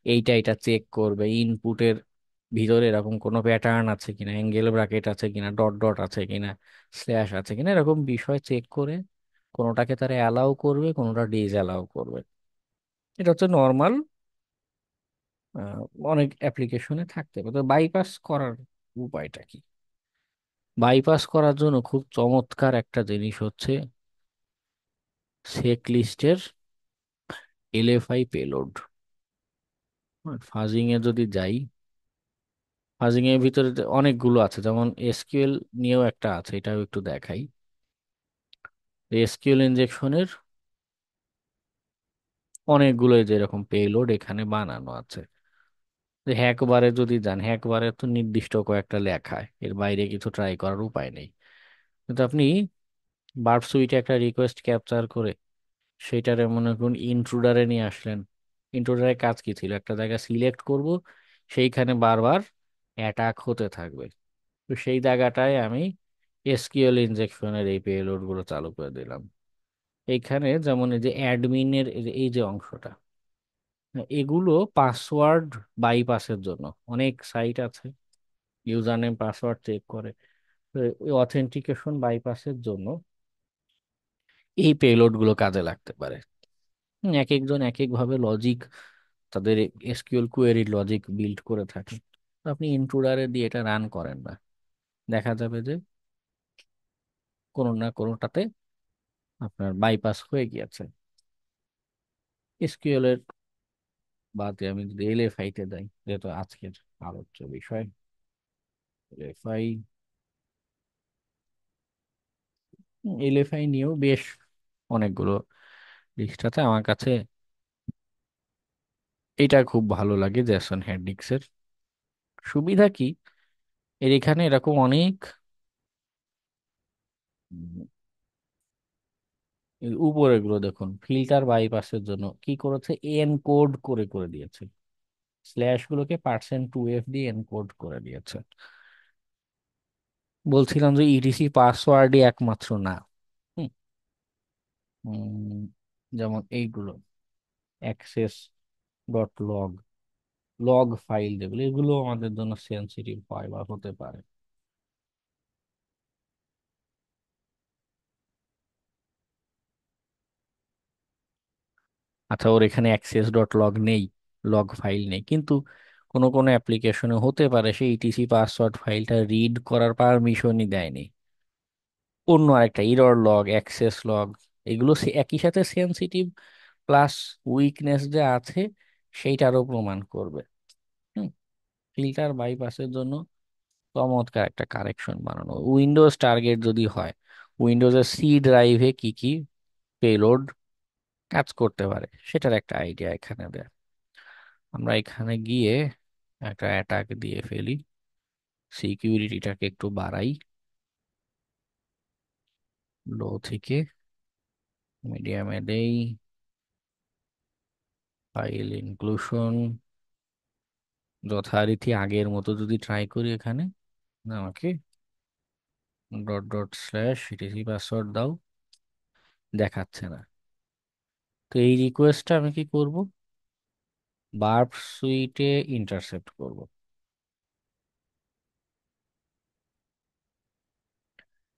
এইটা এটা চেক করবে, ইনপুটের ভিতরে এরকম কোনো প্যাটার্ন আছে কিনা, অ্যাঙ্গেল ব্র্যাকেট আছে কিনা, ডট ডট আছে কিনা, স্ল্যাশ আছে কিনা, এরকম বিষয় চেক করে কোনোটাকে তারা অ্যালাউ করবে, কোনোটা ডিজ অ্যালাউ করবে। এটা হচ্ছে নর্মাল, অনেক অ্যাপ্লিকেশনে থাকতে পারে। তো বাইপাস করার উপায়টা কি? বাইপাস করার জন্য খুব চমৎকার একটা জিনিস হচ্ছে চেক লিস্টের এলএফআই পেলোড। ফাজিং এ যদি যাই, ফাজিং এর ভিতরে অনেকগুলো আছে, যেমন এসকিউএল নিয়েও একটা আছে, এটাও একটু দেখাই। এসকিউএল ইনজেকশনের অনেকগুলো এই যে এরকম পেলোড এখানে বানানো আছে। যে হ্যাকবারে যদি যান, হ্যাকবারে তো নির্দিষ্ট কয়েকটা লেখায়, এর বাইরে কিছু ট্রাই করার উপায় নেই। কিন্তু আপনি বার্ব সুইটে একটা রিকোয়েস্ট ক্যাপচার করে সেইটারে মনে করুন ইন্ট্রুডারে নিয়ে আসলেন। ইন্ট্রুডারের কাজ কি ছিল? একটা জায়গা সিলেক্ট করব, সেইখানে বারবার অ্যাটাক হতে থাকবে। তো সেই জায়গাটায় আমি এসকিউএল ইনজেকশনের এই পেলোড গুলো চালু করে দিলাম। এইখানে যেমন এই যে অ্যাডমিনের এই যে অংশটা, এগুলো পাসওয়ার্ড বাইপাসের জন্য। অনেক সাইট আছে ইউজার নেম পাসওয়ার্ড চেক করে, তো ওই অথেন্টিকেশন বাইপাসের জন্য এই পেলোড গুলো কাজে লাগতে পারে। এক একজন এক এক ভাবে লজিক, তাদের এসকিউএল কোয়েরি লজিক বিল্ড করে থাকে। তো আপনি ইন্ট্রুডারে দিয়ে এটা রান করেন না, দেখা যাবে যে কোনো না কোনোটাতে আপনার বাইপাস হয়ে গিয়েছে। এসকিউএল এর বাদে আমি যদি এলএফআই তে যাই, যেহেতু আজকের আলোচ্য বিষয় এলএফআই, এলএফআই নিয়েও বেশ অনেকগুলো লিস্ট আছে আমার কাছে। এটা খুব ভালো লাগে জেসন হেন্ড্রিক্সের। সুবিধা কি এর? এখানে এরকম অনেক এই উপরে গুলো দেখুন, ফিল্টার বাইপাসের জন্য কি করেছে, এনকোড করে করে দিয়েছে, স্ল্যাশ গুলোকে %2f দিয়ে এনকোড করে দিয়েছে। বলছিলাম যে ইটিসি পাসওয়ার্ডই একমাত্র না। হুম, উম, যেমন এইগুলো access dot log, log file যেগুলো, এগুলো আমাদের জন্য সেন্সিটিভ হয় বা হতে পারে। আচ্ছা, ওর এখানে অ্যাক্সেস ডট লগ নেই, লগ ফাইল নেই, কিন্তু কোনো কোনো অ্যাপ্লিকেশনে হতে পারে সেই ইটিসি পাসওয়ার্ড ফাইলটা রিড করার পারমিশনই দেয়নি। অন্য আরেকটা ইরর লগ, অ্যাক্সেস লগ, এগুলো একই সাথে সেন্সিটিভ প্লাস উইকনেস যে আছে সেইটারও প্রমাণ করবে। হুম, ফিল্টার বাইপাসের জন্য চমৎকার একটা কারেকশন বানানো। উইন্ডোজ টার্গেট যদি হয়, উইন্ডোজের সি ড্রাইভে কি কি পেলোড কাজ করতে পারে সেটার একটা আইডিয়া এখানে দেয়। আমরা এখানে গিয়ে একটা অ্যাটাক দিয়ে ফেলি, সিকিউরিটিটাকে একটু বাড়াই, লো থেকে মিডিয়ামে দেই, ফাইল ইনক্লুশন যথারীতি আগের মতো যদি ট্রাই করি এখানে, আমাকে dot dot slash etc password দাও, দেখাচ্ছে না। তো এই রিকোয়েস্টটা আমি কি করব, বার্ব সুইটে ইন্টারসেপ্ট করব।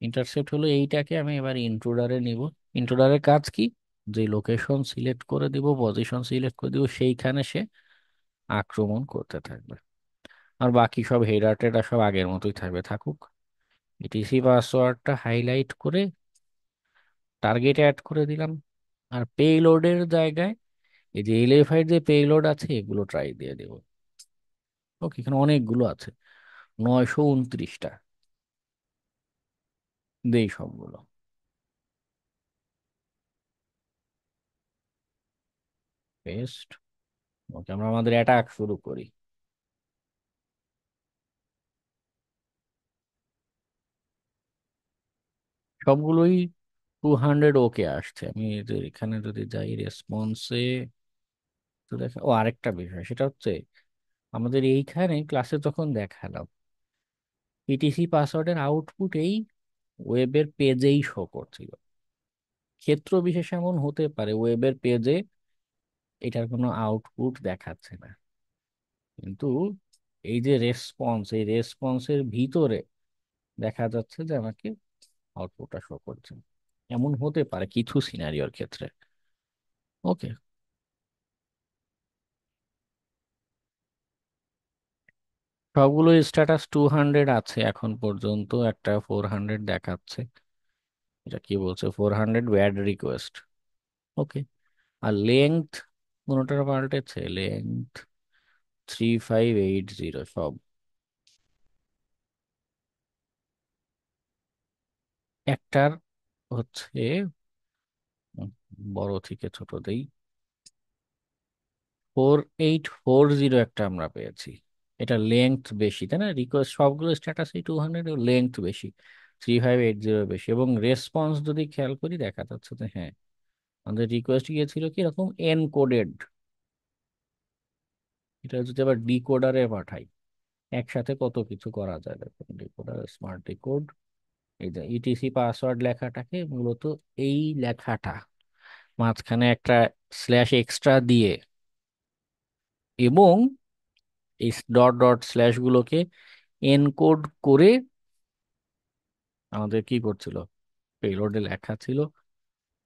ইন্টারসেপ্ট হলো এইটাকে আমি এবার ইন্ট্রুডারে নিব। ইন্ট্রুডারের কাজ কি, যে লোকেশন সিলেক্ট করে দিব, পজিশন সিলেক্ট করে দিব, সেইখানে সে আক্রমণ করতে থাকবে। আর বাকি সব হেডার টেডার সব আগের মতোই থাকবে, থাকুক। ইটিসি পাসওয়ার্ডটা হাইলাইট করে টার্গেট অ্যাড করে দিলাম। আর পেলোডের জায়গায় এই যে এলএফআই যে পেলোড আছে এগুলো ট্রাই দিয়ে দেব। ওকে, এখানে অনেকগুলো আছে, 929টা, দেই সবগুলো। পেস্ট। ওকে, আমরা আমাদের অ্যাটাক শুরু করি। সবগুলোই 200 ওকে আসছে। আমি এখানে যদি যাই রেসপন্সে, তো দেখা, ও আরেকটা বিষয় সেটা হচ্ছে আমাদের এইখানে ক্লাসে যখন দেখালাম ইটিসি পাসওয়ার্ডের আউটপুট এই ওয়েবের পেজেই শো করছিল। ক্ষেত্র বিশেষ এমন হতে পারে ওয়েবের পেজে এটার কোনো আউটপুট দেখাচ্ছে না, কিন্তু এই যে রেসপন্স, এই রেসপন্সের ভিতরে দেখা যাচ্ছে যে আমাকে আউটপুটটা শো করছে। এমন হতে পারে কিছু সিনারিওর ক্ষেত্রে। ওকে, সবগুলো স্ট্যাটাস 200 আছে এখন পর্যন্ত, একটা 400 দেখাচ্ছে। এটা কি বলছে, 400 ব্যাড রিকোয়েস্ট। ওকে, আর লেংথ কোনোটার পাল্টেছে, লেংথ 3580 সব। একটার হচ্ছে উম, বড় থেকে ছোট দেই, 4840 একটা আমরা পেয়েছি। এটা লেংথ বেশি, তাই না? রিকোয়েস্ট সবগুলো স্ট্যাটাসই 200, লেংথ বেশি, 3580 বেশি। এবং রেসপন্স যদি খেয়াল করি দেখা যাচ্ছে যে হ্যাঁ, আমাদের রিকোয়েস্ট গিয়েছিল কি রকম এনকোডেড। এটা যদি আবার ডিকোডারে পাঠাই, একসাথে কত কিছু করা যায় দেখুন। ডিকোডার, স্মার্ট ডিকোড, এই যে ইটিসি পাসওয়ার্ড লেখাটাকে মূলত এই লেখাটা মাঝখানে একটা স্ল্যাশ এক্সট্রা দিয়ে এবং এই ডট ডট স্ল্যাশ গুলোকে এনকোড করে আমাদের কি করছিল, পেলোডে লেখা ছিল,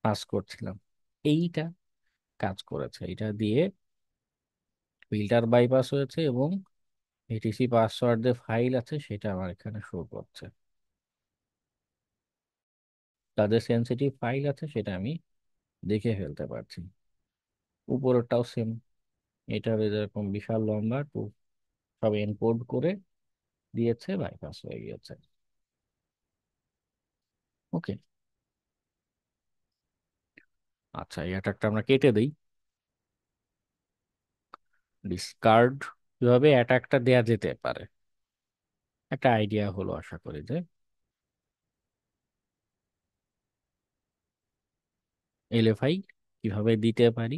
পাস করছিলাম। এইটা কাজ করেছে, এটা দিয়ে ফিল্টার বাইপাস হয়েছে এবং এটিসি পাসওয়ার্ড যে ফাইল আছে সেটা আমার এখানে শো করছে। তাদের সেন্সিটিভ ফাইল আছে সেটা আমি দেখে ফেলতে পারছি। উপরেরটাও সেম, এটা যেরকম বিশাল লম্বা টু, সব এনকোড করে দিয়েছে, বাইপাস হয়ে গিয়েছে। ওকে, আচ্ছা, এই অ্যাটাকটা আমরা কেটে দিই। ডিসকার্ড কিভাবে অ্যাটাকটা দেয়া যেতে পারে একটা আইডিয়া হলো আশা করি, যে এলএফআই কিভাবে দিতে পারি,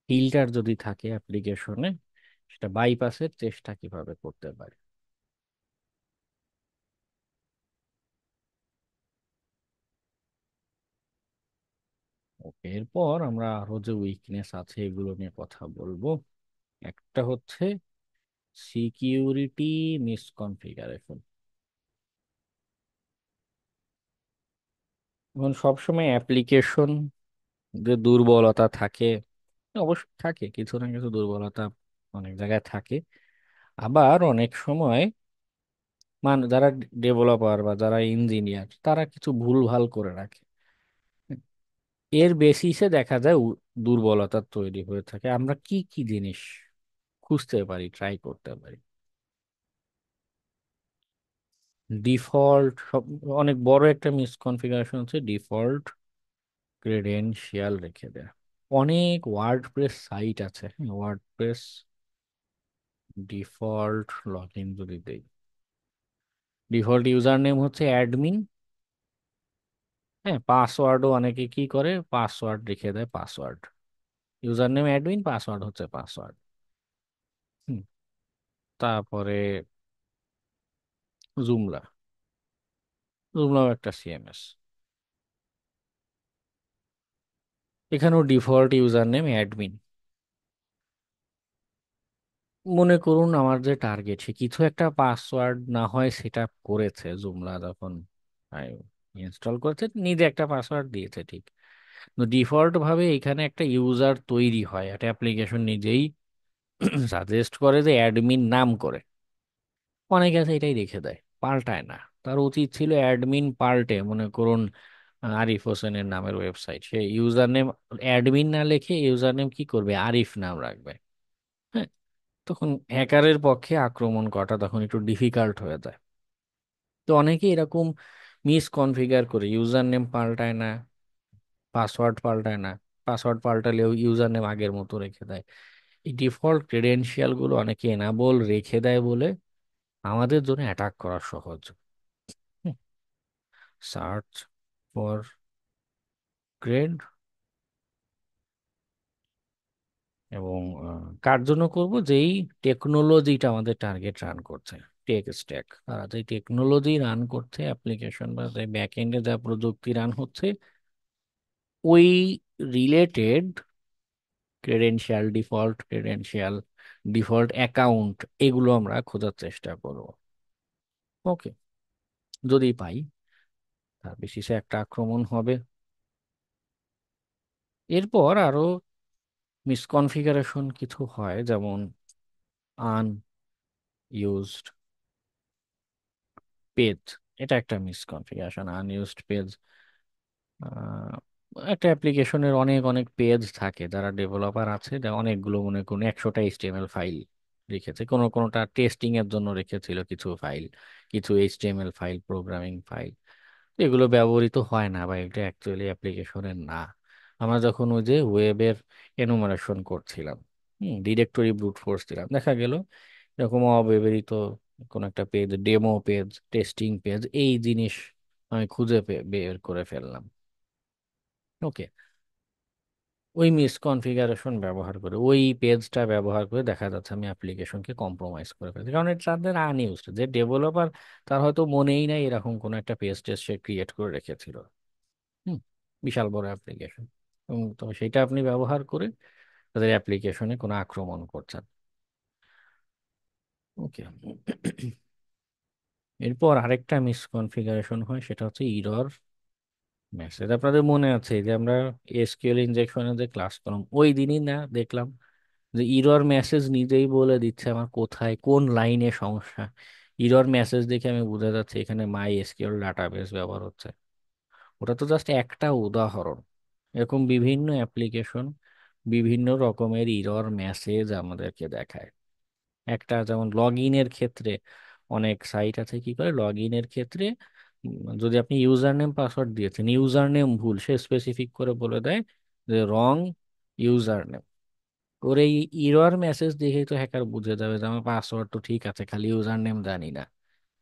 ফিল্টার যদি থাকে অ্যাপ্লিকেশনে সেটা বাইপাসের চেষ্টা কিভাবে করতে পারি। ওকে, এরপর আমরা আরো যে উইকনেস আছে এগুলো নিয়ে কথা বলবো। একটা হচ্ছে সিকিউরিটি মিসকনফিগারেশন। এখন সবসময় অ্যাপ্লিকেশন যে দুর্বলতা থাকে, অবশ্যই থাকে, কিছু না কিছু দুর্বলতা অনেক জায়গায় থাকে। আবার অনেক সময় যারা ডেভেলপার বা যারা ইঞ্জিনিয়ার তারা কিছু ভুলভাল করে রাখে, এর বেসিসে দেখা যায় দুর্বলতা তৈরি হয়ে থাকে। আমরা কি কি জিনিস খুঁজতে পারি, ট্রাই করতে পারি। ডিফল্ট সব, অনেক বড় একটা মিসকনফিগারেশন হচ্ছে ডিফল্ট ক্রেডেনশিয়াল রেখে দেয়া। অনেক ওয়ার্ডপ্রেস সাইট আছে, হ্যাঁ, ওয়ার্ডপ্রেস ডিফল্ট লগ ইন যদি দেই, ডিফল্ট ইউজার নেম হচ্ছে অ্যাডমিন। হ্যাঁ, পাসওয়ার্ডও অনেকে কি করে, পাসওয়ার্ড রেখে দেয়, password user name admin, password হচ্ছে পাসওয়ার্ড। হুম, তারপরে জুমলা, জুমলাও একটা সিএমএস। এখানেও ডিফল্ট ইউজার নেম অ্যাডমিন। মনে করুন আমার যে টার্গেট, সে কিছু একটা পাসওয়ার্ড না হয় সেট আপ করেছে, জুমলা যখন ইনস্টল করেছে নিজে একটা পাসওয়ার্ড দিয়েছে ঠিক, ডিফল্ট ভাবে এখানে একটা ইউজার তৈরি হয়, একটা অ্যাপ্লিকেশন নিজেই সাজেস্ট করে যে অ্যাডমিন নাম করে। অনেকে আছে এটাই রেখে দেয়, পাল্টায় না। তার উচিত ছিল অ্যাডমিন পাল্টে, মনে করুন আরিফ হোসেনের নামের ওয়েবসাইট, সে ইউজার নেম অ্যাডমিন না লিখে ইউজার নেম কি করবে, আরিফ নাম রাখবে। হ্যাঁ, তখন হ্যাকারের পক্ষে আক্রমণ করাটা তখন একটু ডিফিকাল্ট হয়ে যায়। তো অনেকে এরকম মিসকনফিগার করে ইউজার নেম পাল্টায় না, পাসওয়ার্ড পাল্টায় না, পাসওয়ার্ড পাল্টালেও ইউজার নেম আগের মতো রেখে দেয়। এই ডিফল্ট ক্রেডেনশিয়াল গুলো অনেকে এনাবল রেখে দেয় বলে আমাদের জন্য অ্যাটাক করা সহজ। সার্চ ফর গ্রেড, এবং কার জন্য করব, যেই টেকনোলজিটা আমাদের টার্গেট রান করছে, টেক স্ট্যাক, তারা যে টেকনোলজি রান করছে অ্যাপ্লিকেশন বা যে ব্যাক এন্ডে যা প্রযুক্তি রান হচ্ছে, ওই related credential, default credential, default account, এগুলো আমরা খোঁজার চেষ্টা করব। ওকে, যদি পাই তার বেশিসে একটা আক্রমণ হবে। এরপর আরো মিসকনফিগারেশন কিছু হয়, যেমন আনইউজড পেজ। এটা একটা মিসকনফিগারেশন, আনইউজড পেজ। একটা অ্যাপ্লিকেশনের অনেক অনেক পেজ থাকে, যারা ডেভেলপার আছে, যা অনেকগুলো, মনে করুন 100টা এইচটিএমএল ফাইল রেখেছে, কোনোটা টেস্টিং এর জন্য রেখেছিল কিছু ফাইল, কিছু এইচটিএমএল ফাইল, প্রোগ্রামিং ফাইল, এগুলো ব্যবহৃত হয় না বা এটা অ্যাকচুয়ালি অ্যাপ্লিকেশনের না। আমরা যখন ওই যে ওয়েবের এনুমারেশন করছিলাম, ডিরেক্টরি ব্রুট ফোর্স দিলাম, দেখা গেল এরকম অব্যবহৃত কোন একটা page, demo page, testing page, এই জিনিস আমি খুঁজে বের করে ফেললাম। ওকে, ওই মিসকনফিগারেশন ব্যবহার করে, ওই পেজটা ব্যবহার করে দেখা যাচ্ছে আমি অ্যাপ্লিকেশনকে কম্প্রোমাইজ করে ফেলছি, কারণ এটা তাদের আনইউজড, যে ডেভেলপার তার হয়তো মনেই নাই এরকম কোন একটা পেজ টেস্ট সে ক্রিয়েট করে রেখেছিল। হুম, বিশাল বড় অ্যাপ্লিকেশন, এবং তো সেটা আপনি ব্যবহার করে তাদের অ্যাপ্লিকেশনে কোনো আক্রমণ করছেন। ওকে, এরপর আরেকটা মিসকনফিগারেশন হয়, সেটা হচ্ছে ইরর মেসেজ। আপনাদের মনে আছে যে আমরা এসকিউএল ইনজেকশনের যে ক্লাস করলাম ওই দিনই না দেখলাম যে ইরর মেসেজ নিজেই বলে দিচ্ছে আমার কোথায় কোন লাইনে সমস্যা। ইরর মেসেজ দেখে আমি বোঝা যাচ্ছে এখানে মাই এসকিউএল ডাটাবেস ব্যবহার হচ্ছে। ওটা তো জাস্ট একটা উদাহরণ, এরকম বিভিন্ন অ্যাপ্লিকেশন বিভিন্ন রকমের ইরর মেসেজ আমাদেরকে দেখায়। একটা যেমন লগ ইনের ক্ষেত্রে অনেক সাইট আছে কি করে, লগ ইনের ক্ষেত্রে যদি আপনি ইউজার নেম পাসওয়ার্ড দিয়েছেন, ইউজার নেম ভুল, সে স্পেসিফিক করে বলে দেয় যে রং ইউজার নেম। ওর এই ইরর মেসেজ দেখেই তো হ্যাকার বুঝে যাবে যে আমার পাসওয়ার্ড তো ঠিক আছে, খালি ইউজার নেম জানি না,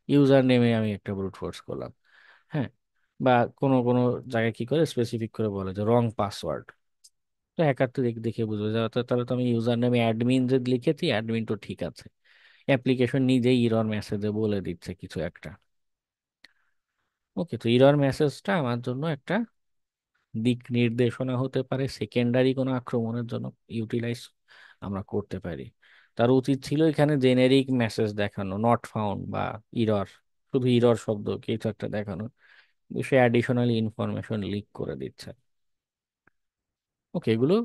ইউজার নেমে আমি একটা ব্রুট ফোর্স করলাম। হ্যাঁ, বা কোনো কোনো জায়গায় কি করে স্পেসিফিক করে বলে যে রং পাসওয়ার্ড, তো হ্যাকার তো দেখে বুঝবে যে তাহলে তো আমি ইউজার নেমে অ্যাডমিন যে লিখেছি, অ্যাডমিন তো ঠিক আছে, অ্যাপ্লিকেশন নিজেই ইরর মেসেজে বলে দিচ্ছে কিছু একটা। ওকে, তো ইরর মেসেজটা আমার জন্য একটা দিক নির্দেশনা হতে পারে, সেকেন্ডারি কোনো আক্রমণের জন্য ইউটিলাইজ আমরা করতে পারি। তার উচিত ছিল এখানে জেনেরিক মেসেজ দেখানো, নট ফাউন্ড বা ইরর, শুধু ইরর শব্দ কিছু একটা দেখানো, সে অ্যাডিশনালি ইনফরমেশন লিক করে দিচ্ছে। ওকে, এগুলো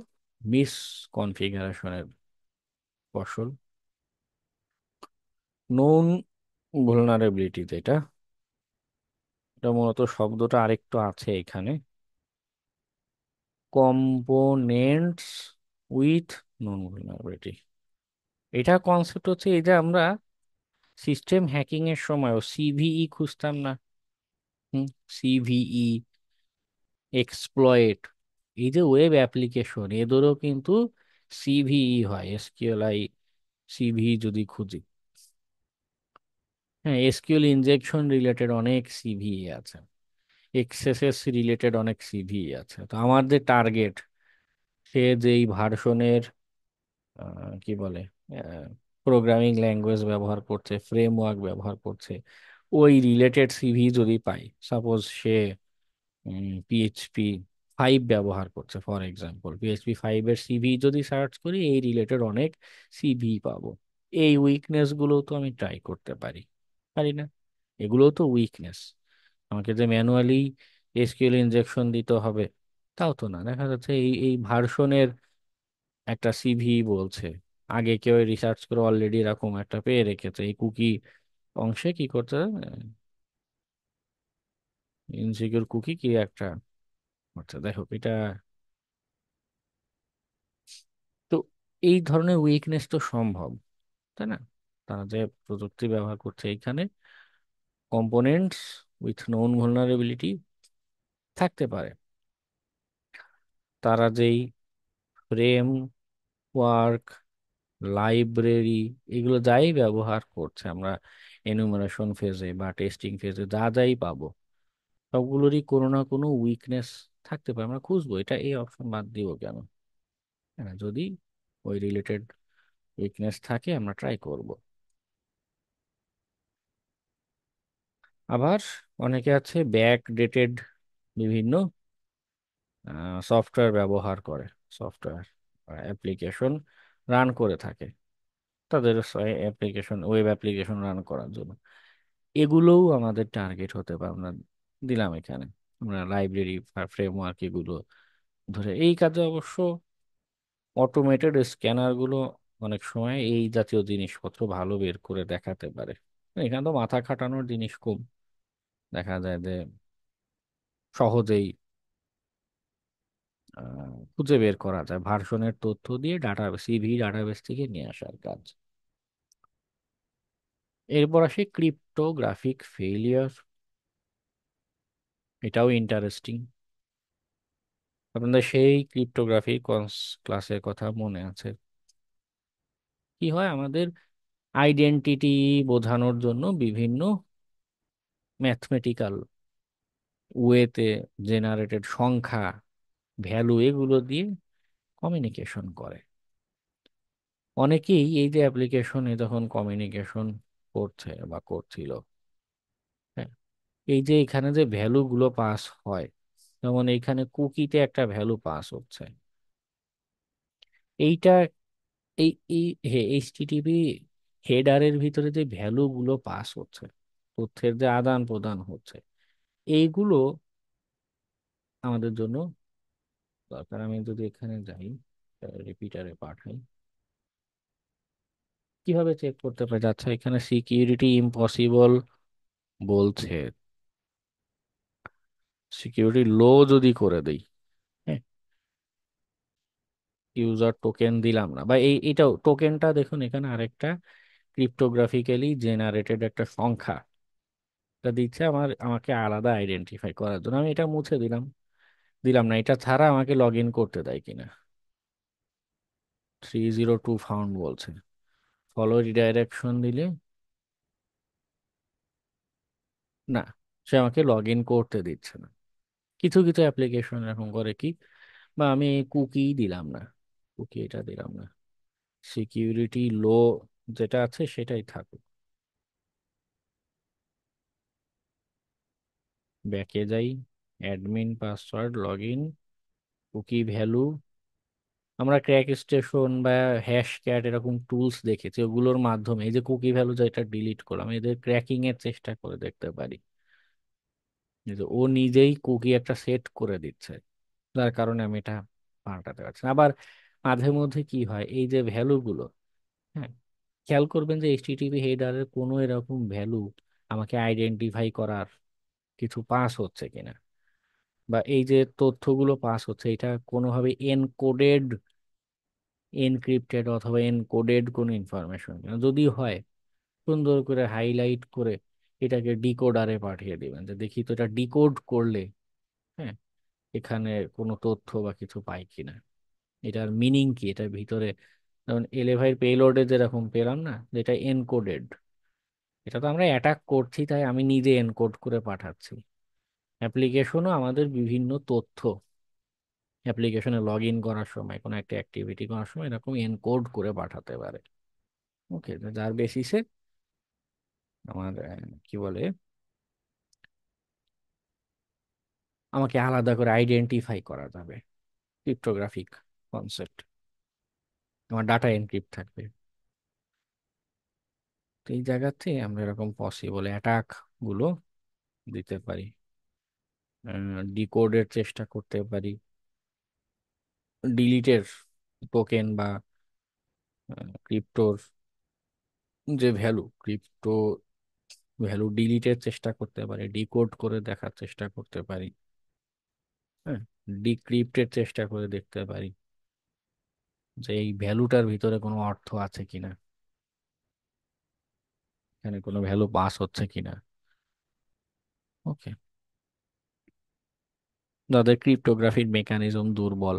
মিস কনফিগারেশনের ফসল। নোন ভুলনারেবিলিটি যেটা, এটা মূলত শব্দটা আরেকটু আছে এখানে, কম্পোনেন্টস উইথ নন ভুলনারেবিলিটি। এটা কনসেপ্ট হচ্ছে এই যে আমরা সিস্টেম হ্যাকিং এর সময়ও সিভিই খুঁজতাম না, সিভিই, এক্সপ্লয়েট, এই যে ওয়েব অ্যাপ্লিকেশন এদেরও কিন্তু সিভিই হয়, এসকিউএলআই সিভি যদি খুঁজি। হ্যাঁ, এসকিউএল ইনজেকশন রিলেটেড অনেক সিভিই আছে, এক্সএসএস রিলেটেড অনেক সিভিই আছে। তো আমাদের টার্গেট, সে যেই ভার্সনের কি বলে প্রোগ্রামিং ল্যাঙ্গুয়েজ ব্যবহার করছে, ফ্রেমওয়ার্ক ব্যবহার করছে, ওই রিলেটেড সিভি যদি পাই, সাপোজ সে পিএইচপি ফাইভ ব্যবহার করছে। ফর এক্সাম্পল PHP 5 এর সিভি যদি সার্চ করি, এই রিলেটেড অনেক সিভি পাবো। এই উইকনেস গুলো তো আমি ট্রাই করতে পারি, পারি না? এগুলো তো উইকনেস। আমাকে যে ম্যানুয়ালি এসকিউএল ইনজেকশন দিতে হবে তাও তো না। দেখা যাচ্ছে এই এই ভার্সনের একটা সিভি বলছে, আগে কেউ রিসার্চ করে অলরেডি এরকম একটা পেয়ে রেখেছে, এই কুকি অংশে কি করতে, ইনসিকিউর কুকি কি একটা, আচ্ছা দেখো এটা। তো এই ধরনের উইকনেস তো সম্ভব, তাই না? তারা যে প্রযুক্তি ব্যবহার করছে এইখানে কম্পোনেন্টস উইথ নোন vulnerability থাকতে পারে। তারা যেই ফ্রেম ওয়ার্ক, লাইব্রেরি, এগুলো যাই ব্যবহার করছে, আমরা এনুমারেশন ফেজে বা টেস্টিং ফেজে যা যাই পাবো, সবগুলোরই কোনো না কোনো উইকনেস থাকতে পারে। আমরা খুঁজবো, এটা এই অপশন বাদ দিব কেন? হ্যাঁ, যদি ওই রিলেটেড উইকনেস থাকে আমরা ট্রাই করব। আবার অনেকে আছে ব্যাক ডেটেড বিভিন্ন সফটওয়্যার ব্যবহার করে, সফটওয়্যার অ্যাপ্লিকেশন রান করে থাকে তাদের অ্যাপ্লিকেশন, ওয়েব অ্যাপ্লিকেশন রান করার জন্য। এগুলোও আমাদের টার্গেট হতে পারে। আমরা দিলাম এখানে, আমরা লাইব্রেরি ফ্রেমওয়ার্ক এগুলো ধরে এই কাজে অবশ্য অটোমেটেড স্ক্যানার গুলো অনেক সময় এই জাতীয় জিনিসপত্র ভালো বের করে দেখাতে পারে। এখানে তো মাথা খাটানোর জিনিস কম, দেখা যায় যে সহজেই খুঁজে বের করা যায় ভার্সনের তথ্য দিয়ে, সিভি ডাটাবেস থেকে নিয়ে আসার কাজ। এরপর আসে ক্রিপ্টোগ্রাফিক ফেলিয়ার। এটাও ইন্টারেস্টিং। আপনাদের সেই ক্রিপ্টোগ্রাফি ক্লাসের কথা মনে আছে? কি হয়, আমাদের আইডেন্টিটি বোঝানোর জন্য বিভিন্ন ম্যাথমেটিক্যাল ওয়েতে জেনারেটেড সংখ্যা, ভ্যালু, এগুলো দিয়ে কমিউনিকেশন করে। অনেকেই এই যে অ্যাপ্লিকেশনে যখন কমিউনিকেশন করছে বা করছিল, হ্যাঁ, এই যে এখানে যে ভ্যালু গুলো পাস হয়, যেমন এইখানে কুকিতে একটা ভ্যালু পাস হচ্ছে, এইটা এই এই এইচটিটিপি হেডারের ভিতরে যে ভ্যালু গুলো পাস হচ্ছে, তথ্যের যে আদান প্রদান হচ্ছে, এইগুলো আমাদের জন্য দরকার। আমি যদি এখানে যাই, রিপিটারে পাঠাই, কিভাবে চেক করতে পারি? আচ্ছা, এখানে সিকিউরিটি ইম্পসিবল বলছে, সিকিউরিটি লো যদি করে দেই, হ্যাঁ, ইউজার টোকেন দিলাম না, বা এটাও টোকেনটা দেখুন এখানে আরেকটা ক্রিপ্টোগ্রাফিক্যালি জেনারেটেড একটা সংখ্যা এটা দিচ্ছে আমাকে আলাদা আইডেন্টিফাই করার জন্য। আমি এটা মুছে দিলাম, দিলাম না, এটা ছাড়া আমাকে লগ ইন করতে দেয় কিনা। 302 ফাউন্ড বলছে, ফলো রিডাইরেকশন দিলে না, সে আমাকে লগ ইন করতে দিচ্ছে না। কিছু কিছু অ্যাপ্লিকেশন এরকম করে কি, বা আমি কুকি দিলাম না, কুকি এটা দিলাম না, সিকিউরিটি লো যেটা আছে সেটাই থাকুক। ব্যাকে যাই, admin password, log in, cookie value. আমরা ক্র্যাক স্টেশন বা হ্যাশ ক্যাট এরকম টুলস দেখেছি, ওগুলোর মাধ্যমে এই যে কুকি ভ্যালু যেটা ডিলিট করলাম, এদের ক্র্যাকিং এর চেষ্টা করে দেখতে পারি। এই যে ও নিজেই কুকি একটা সেট করে দিচ্ছে, যার কারণে আমি এটা পাল্টাতে পারছি না। আবার মাঝে মধ্যে কি হয়, এই যে ভ্যালু গুলো, হ্যাঁ, খেয়াল করবেন যে এইচটিটিপি হেডারের কোনো এরকম ভ্যালু আমাকে আইডেন্টিফাই করার কিছু পাস হচ্ছে কিনা, বা এই যে তথ্যগুলো পাস হচ্ছে এটা কোনোভাবে এনকোডেড, এনক্রিপ্টেড অথবা এনকোডেড কোনো ইনফরমেশন, যদি হয় সুন্দর করে হাইলাইট করে এটাকে ডিকোডারে পাঠিয়ে দিবেন, যে দেখি তো এটা ডিকোড করলে, হ্যাঁ, এখানে কোনো তথ্য বা কিছু পাই কিনা, এটার মিনিং কি, এটার ভিতরে। যেমন এলেভাইর পেলোডে যেরকম পেলাম না, যেটা এনকোডেড, এটা তো আমরা অ্যাটাক করছি তাই আমি নিজে এনকোড করে পাঠাচ্ছি। অ্যাপ্লিকেশনও আমাদের বিভিন্ন তথ্য অ্যাপ্লিকেশনে লগ ইন করার সময়, কোনো একটা অ্যাক্টিভিটি করার সময় এরকম এনকোড করে পাঠাতে পারে। ওকে, যার বেসিসে আমার কি বলে, আমাকে আলাদা করে আইডেন্টিফাই করা যাবে, ক্রিপ্টোগ্রাফিক কনসেপ্ট। আমার ডাটা এনক্রিপ্ট থাকবে। তো এই জায়গাতে আমরা এরকম পসিবল অ্যাটাক গুলো দিতে পারি, ডিকোডের চেষ্টা করতে পারি, ডিলিটের টোকেন বা ক্রিপ্টোর যে ক্রিপ্টো ভ্যালু ডিলিটের চেষ্টা করতে পারি, ডিকোড করে দেখার চেষ্টা করতে পারি, হ্যাঁ, ডিক্রিপ্টের চেষ্টা করে দেখতে পারি যে এই ভ্যালুটার ভিতরে কোনো অর্থ আছে কিনা, এখানে কোনো ভ্যালু পাস হচ্ছে কিনা। ওকে, যাদের ক্রিপ্টোগ্রাফির মেকানিজম দুর্বল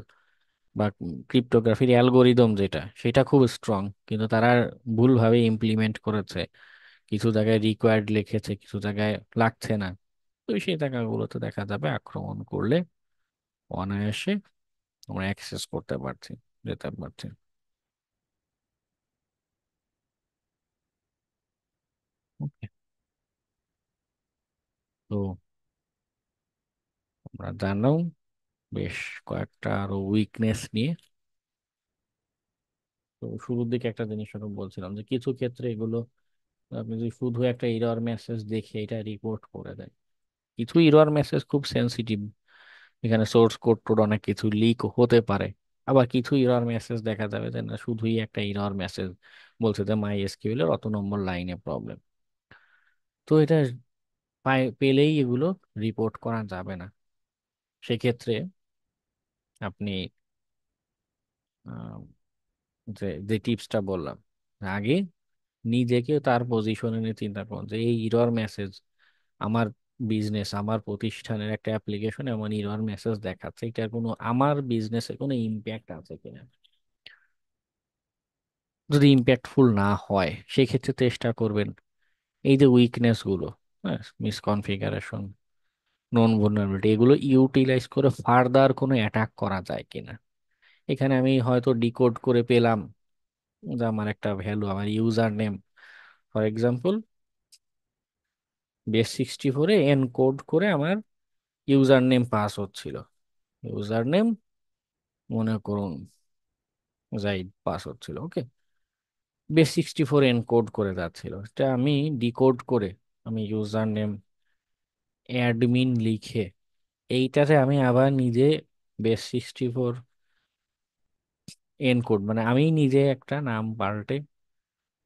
বা ক্রিপ্টোগ্রাফির অ্যালগোরিদম যেটা সেটা খুব স্ট্রং, কিন্তু তারা ভুলভাবে ইমপ্লিমেন্ট করেছে, কিছু জায়গায় রিকোয়ার্ড লিখেছে, কিছু জায়গায় লাগছে না। তো সেই জায়গাগুলোতে দেখা যাবে আক্রমণ করলে অনায়াসে আমরা অ্যাক্সেস করতে পারছি, যেতে পারছি। ওকে, তো আমরা জানলাম বেশ কয়েকটা আরো উইকনেস নিয়ে। তো শুরুর দিকে একটা জিনিস আমি বলছিলাম যে কিছু ক্ষেত্রে এগুলো আপনি যদি শুধু একটা এরর মেসেজ দেখে এটা রিপোর্ট করে দেয়, কিছু এরর মেসেজ খুব সেনসিটিভ, এখানে সোর্স কোড টোড অনেক কিছু লিক হতে পারে। আবার কিছু এরর মেসেজ দেখা যাবে যে না, শুধুই একটা এরর মেসেজ বলছে যে মাই এসকিউএল এর অত নম্বর লাইনে প্রবলেম। তো এটা পেলেই এগুলো রিপোর্ট করা যাবে না। সেক্ষেত্রে আপনি আহ, যে যে টিপসটা বললাম, আগে নিজেকে তার পজিশনে নিয়ে চিন্তা করুন যে এই ইরর মেসেজ আমার বিজনেস, আমার প্রতিষ্ঠানের একটা অ্যাপ্লিকেশন এমন ইরর মেসেজ দেখাচ্ছে, এটার কোনো আমার বিজনেসে কোনো ইম্প্যাক্ট আছে কিনা। যদি ইম্প্যাক্টফুল না হয় সেক্ষেত্রে চেষ্টা করবেন এই যে উইকনেস গুলো, হ্যাঁ, মিসকনফিগারেশন, নন vulnerability, এগুলো ইউটিলাইজ করে ফার্দার কোনো অ্যাটাক করা যায় কিনা। এখানে আমি হয়তো ডিকোড করে পেলাম যে আমার একটা ভ্যালু, আমার user name for example base 64-এ এনকোড করে আমার ইউজার নেম পাস হচ্ছিল, ইউজার নেম মনে করুন জাইদ পাস হচ্ছিল। ওকে, বেস 64 এনকোড করে যাচ্ছিল, এটা আমি ডিকোড করে আমি ইউজার নেম অ্যাডমিন লিখে এইটাতে আমি আবার নিজে বেস 64 এনকোড, মানে আমি নিজে একটা নাম পাল্টে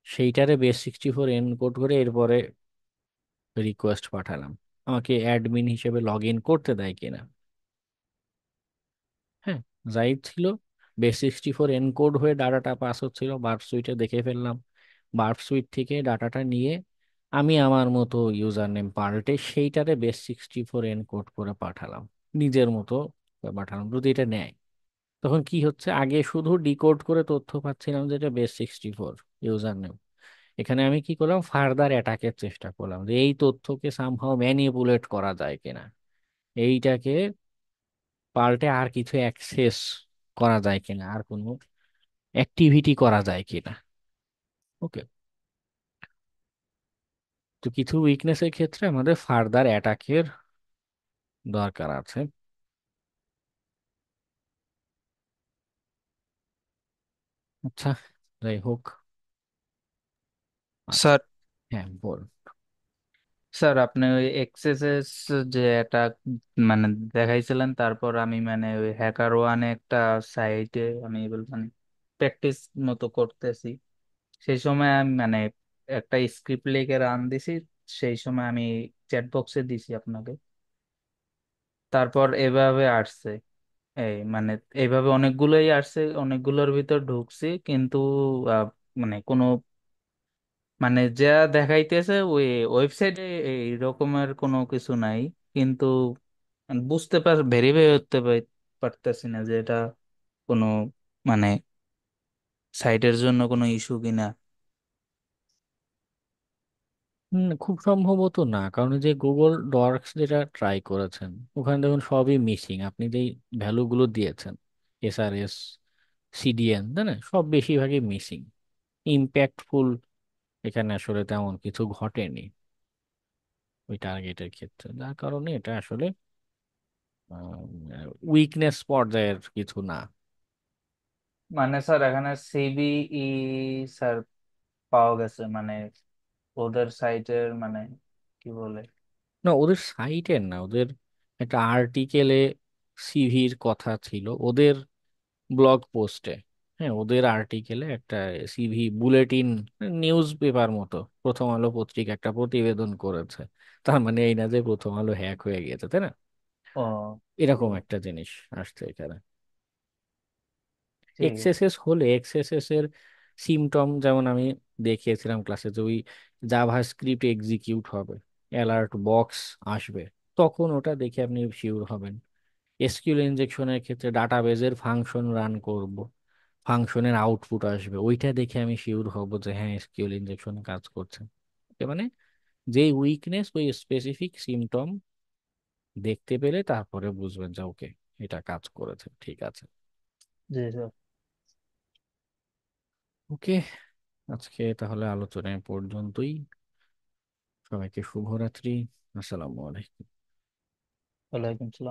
সেইটারে বেস 64 এনকোড করে এরপরে রিকোয়েস্ট পাঠালাম, আমাকে অ্যাডমিন হিসেবে লগ ইন করতে দেয় কিনা। হ্যাঁ, জাইদ ছিল, বেস 64 এনকোড হয়ে ডাটাটা পাস হচ্ছিল, বার্ব সুইটে দেখে ফেললাম, বার্ব সুইট থেকে ডাটাটা নিয়ে আমি আমার মতো ইউজার নেম পাল্টে সেইটারে বেস 64 এনকোড করে পাঠালাম, নিজের মতো পাঠালাম। যদি এটা নেয় তখন কি হচ্ছে, আগে শুধু ডিকোড করে তথ্য পাচ্ছিলাম যেটা বেস 64 ইউজার নেম, এখানে আমি কি করলাম, ফার্দার অ্যাটাকের চেষ্টা করলাম যে এই তথ্যকে সামহাও ম্যানিপুলেট করা যায় কিনা, এইটাকে পাল্টে আর কিছু অ্যাক্সেস করা যায় কিনা, আর কোনো অ্যাক্টিভিটি করা যায় কিনা। ওকে, তো কিছু উইকনেসের ক্ষেত্রে আমাদের ফার্দার অ্যাটাকের দরকার আছে। আচ্ছা, যাই হোক। আচ্ছা, স্যার, হ্যাঁ বল। স্যার আপনি ওই এক্সএসএস যে একটা মানে দেখাইছিলেন, তারপর আমি মানে ওই হ্যাকার ওয়ানে একটা সাইটে আমি মানে প্র্যাকটিস মতো করতেছি। সেই সময় আমি মানে একটা স্ক্রিপ্ট লিখে রান দিছি, সেই সময় আমি চ্যাট বক্সে দিছি আপনাকে। তারপর এভাবে আসছে, এই মানে এইভাবে অনেকগুলোই আসছে, অনেকগুলোর ভিতর ঢুকছি, কিন্তু আহ, মানে কোনো মানে যা দেখাইতেছে ওই ওয়েবসাইটে এই রকমের কোনো কিছু নাই। কিন্তু বুঝতে ভেরিফাই করতে পারতেছি না যে এটা কোনো মানে সাইটের জন্য কোনো ইস্যু কিনা। খুব সম্ভবত না, কারণ এই যে গুগল ডক্স যেটা ট্রাই করেছেন ওখানে দেখুন সবই মিসিং, আপনি যেই ভ্যালুগুলো দিয়েছেন এসআরএস সিডিএন, তাই না, সব বেশিরভাগই মিসিং। ইম্প্যাক্টফুল এখানে আসলে তেমন কিছু ঘটেনি ওই টার্গেটের ক্ষেত্রে, যার কারণে এটা আসলে উইকনেস পর্যায়ের কিছু না। মানে স্যার এখানে সিবিই স্যার পাওয়া গেছে, মানে ওদের সাইটের মানে কি বলে। না, ওদের সাইটের না, ওদের একটা আর্টিকেলে সিভির কথা ছিল, ওদের ব্লগ পোস্টে। হ্যাঁ, ওদের আর্টিকেলে একটা সিভি বুলেটিন, নিউজ পেপার মতো প্রথম আলো পত্রিকা একটা প্রতিবেদন করেছে। তার মানে এই না যে প্রথম আলো হ্যাক হয়ে গিয়েছে, তাই না? ও এরকম একটা জিনিস আসছে এখানে। ঠিক আছে। এক্সএসএস হলে এক্সএসএস এর সিমটম যেমন আমি দেখিয়েছিলাম ক্লাসে, যে ওই জাভা স্ক্রিপ্ট এক্সিকিউট হবে, অ্যালার্ট বক্স আসবে, তখন ওটা দেখে আপনি শিওর হবেন। এসকিউএল ইনজেকশনের ক্ষেত্রে ডাটাবেজের ফাংশন রান করব, ফাংশনের আউটপুট আসবে, ওইটা দেখে আমি শিওর হব যে হ্যাঁ এসকিউএল ইনজেকশন কাজ করছে। এর মানে যে উইকনেস, ওই স্পেসিফিক সিমটম দেখতে পেলে তারপরে বুঝবেন যে ওকে, এটা কাজ করেছে, ঠিক আছে। জি স্যার। ওকে, আজকে তাহলে আলোচনা এ পর্যন্তই। সবাইকে শুভরাত্রি। আসসালামু আলাইকুম। ওয়ালাইকুম সালাম।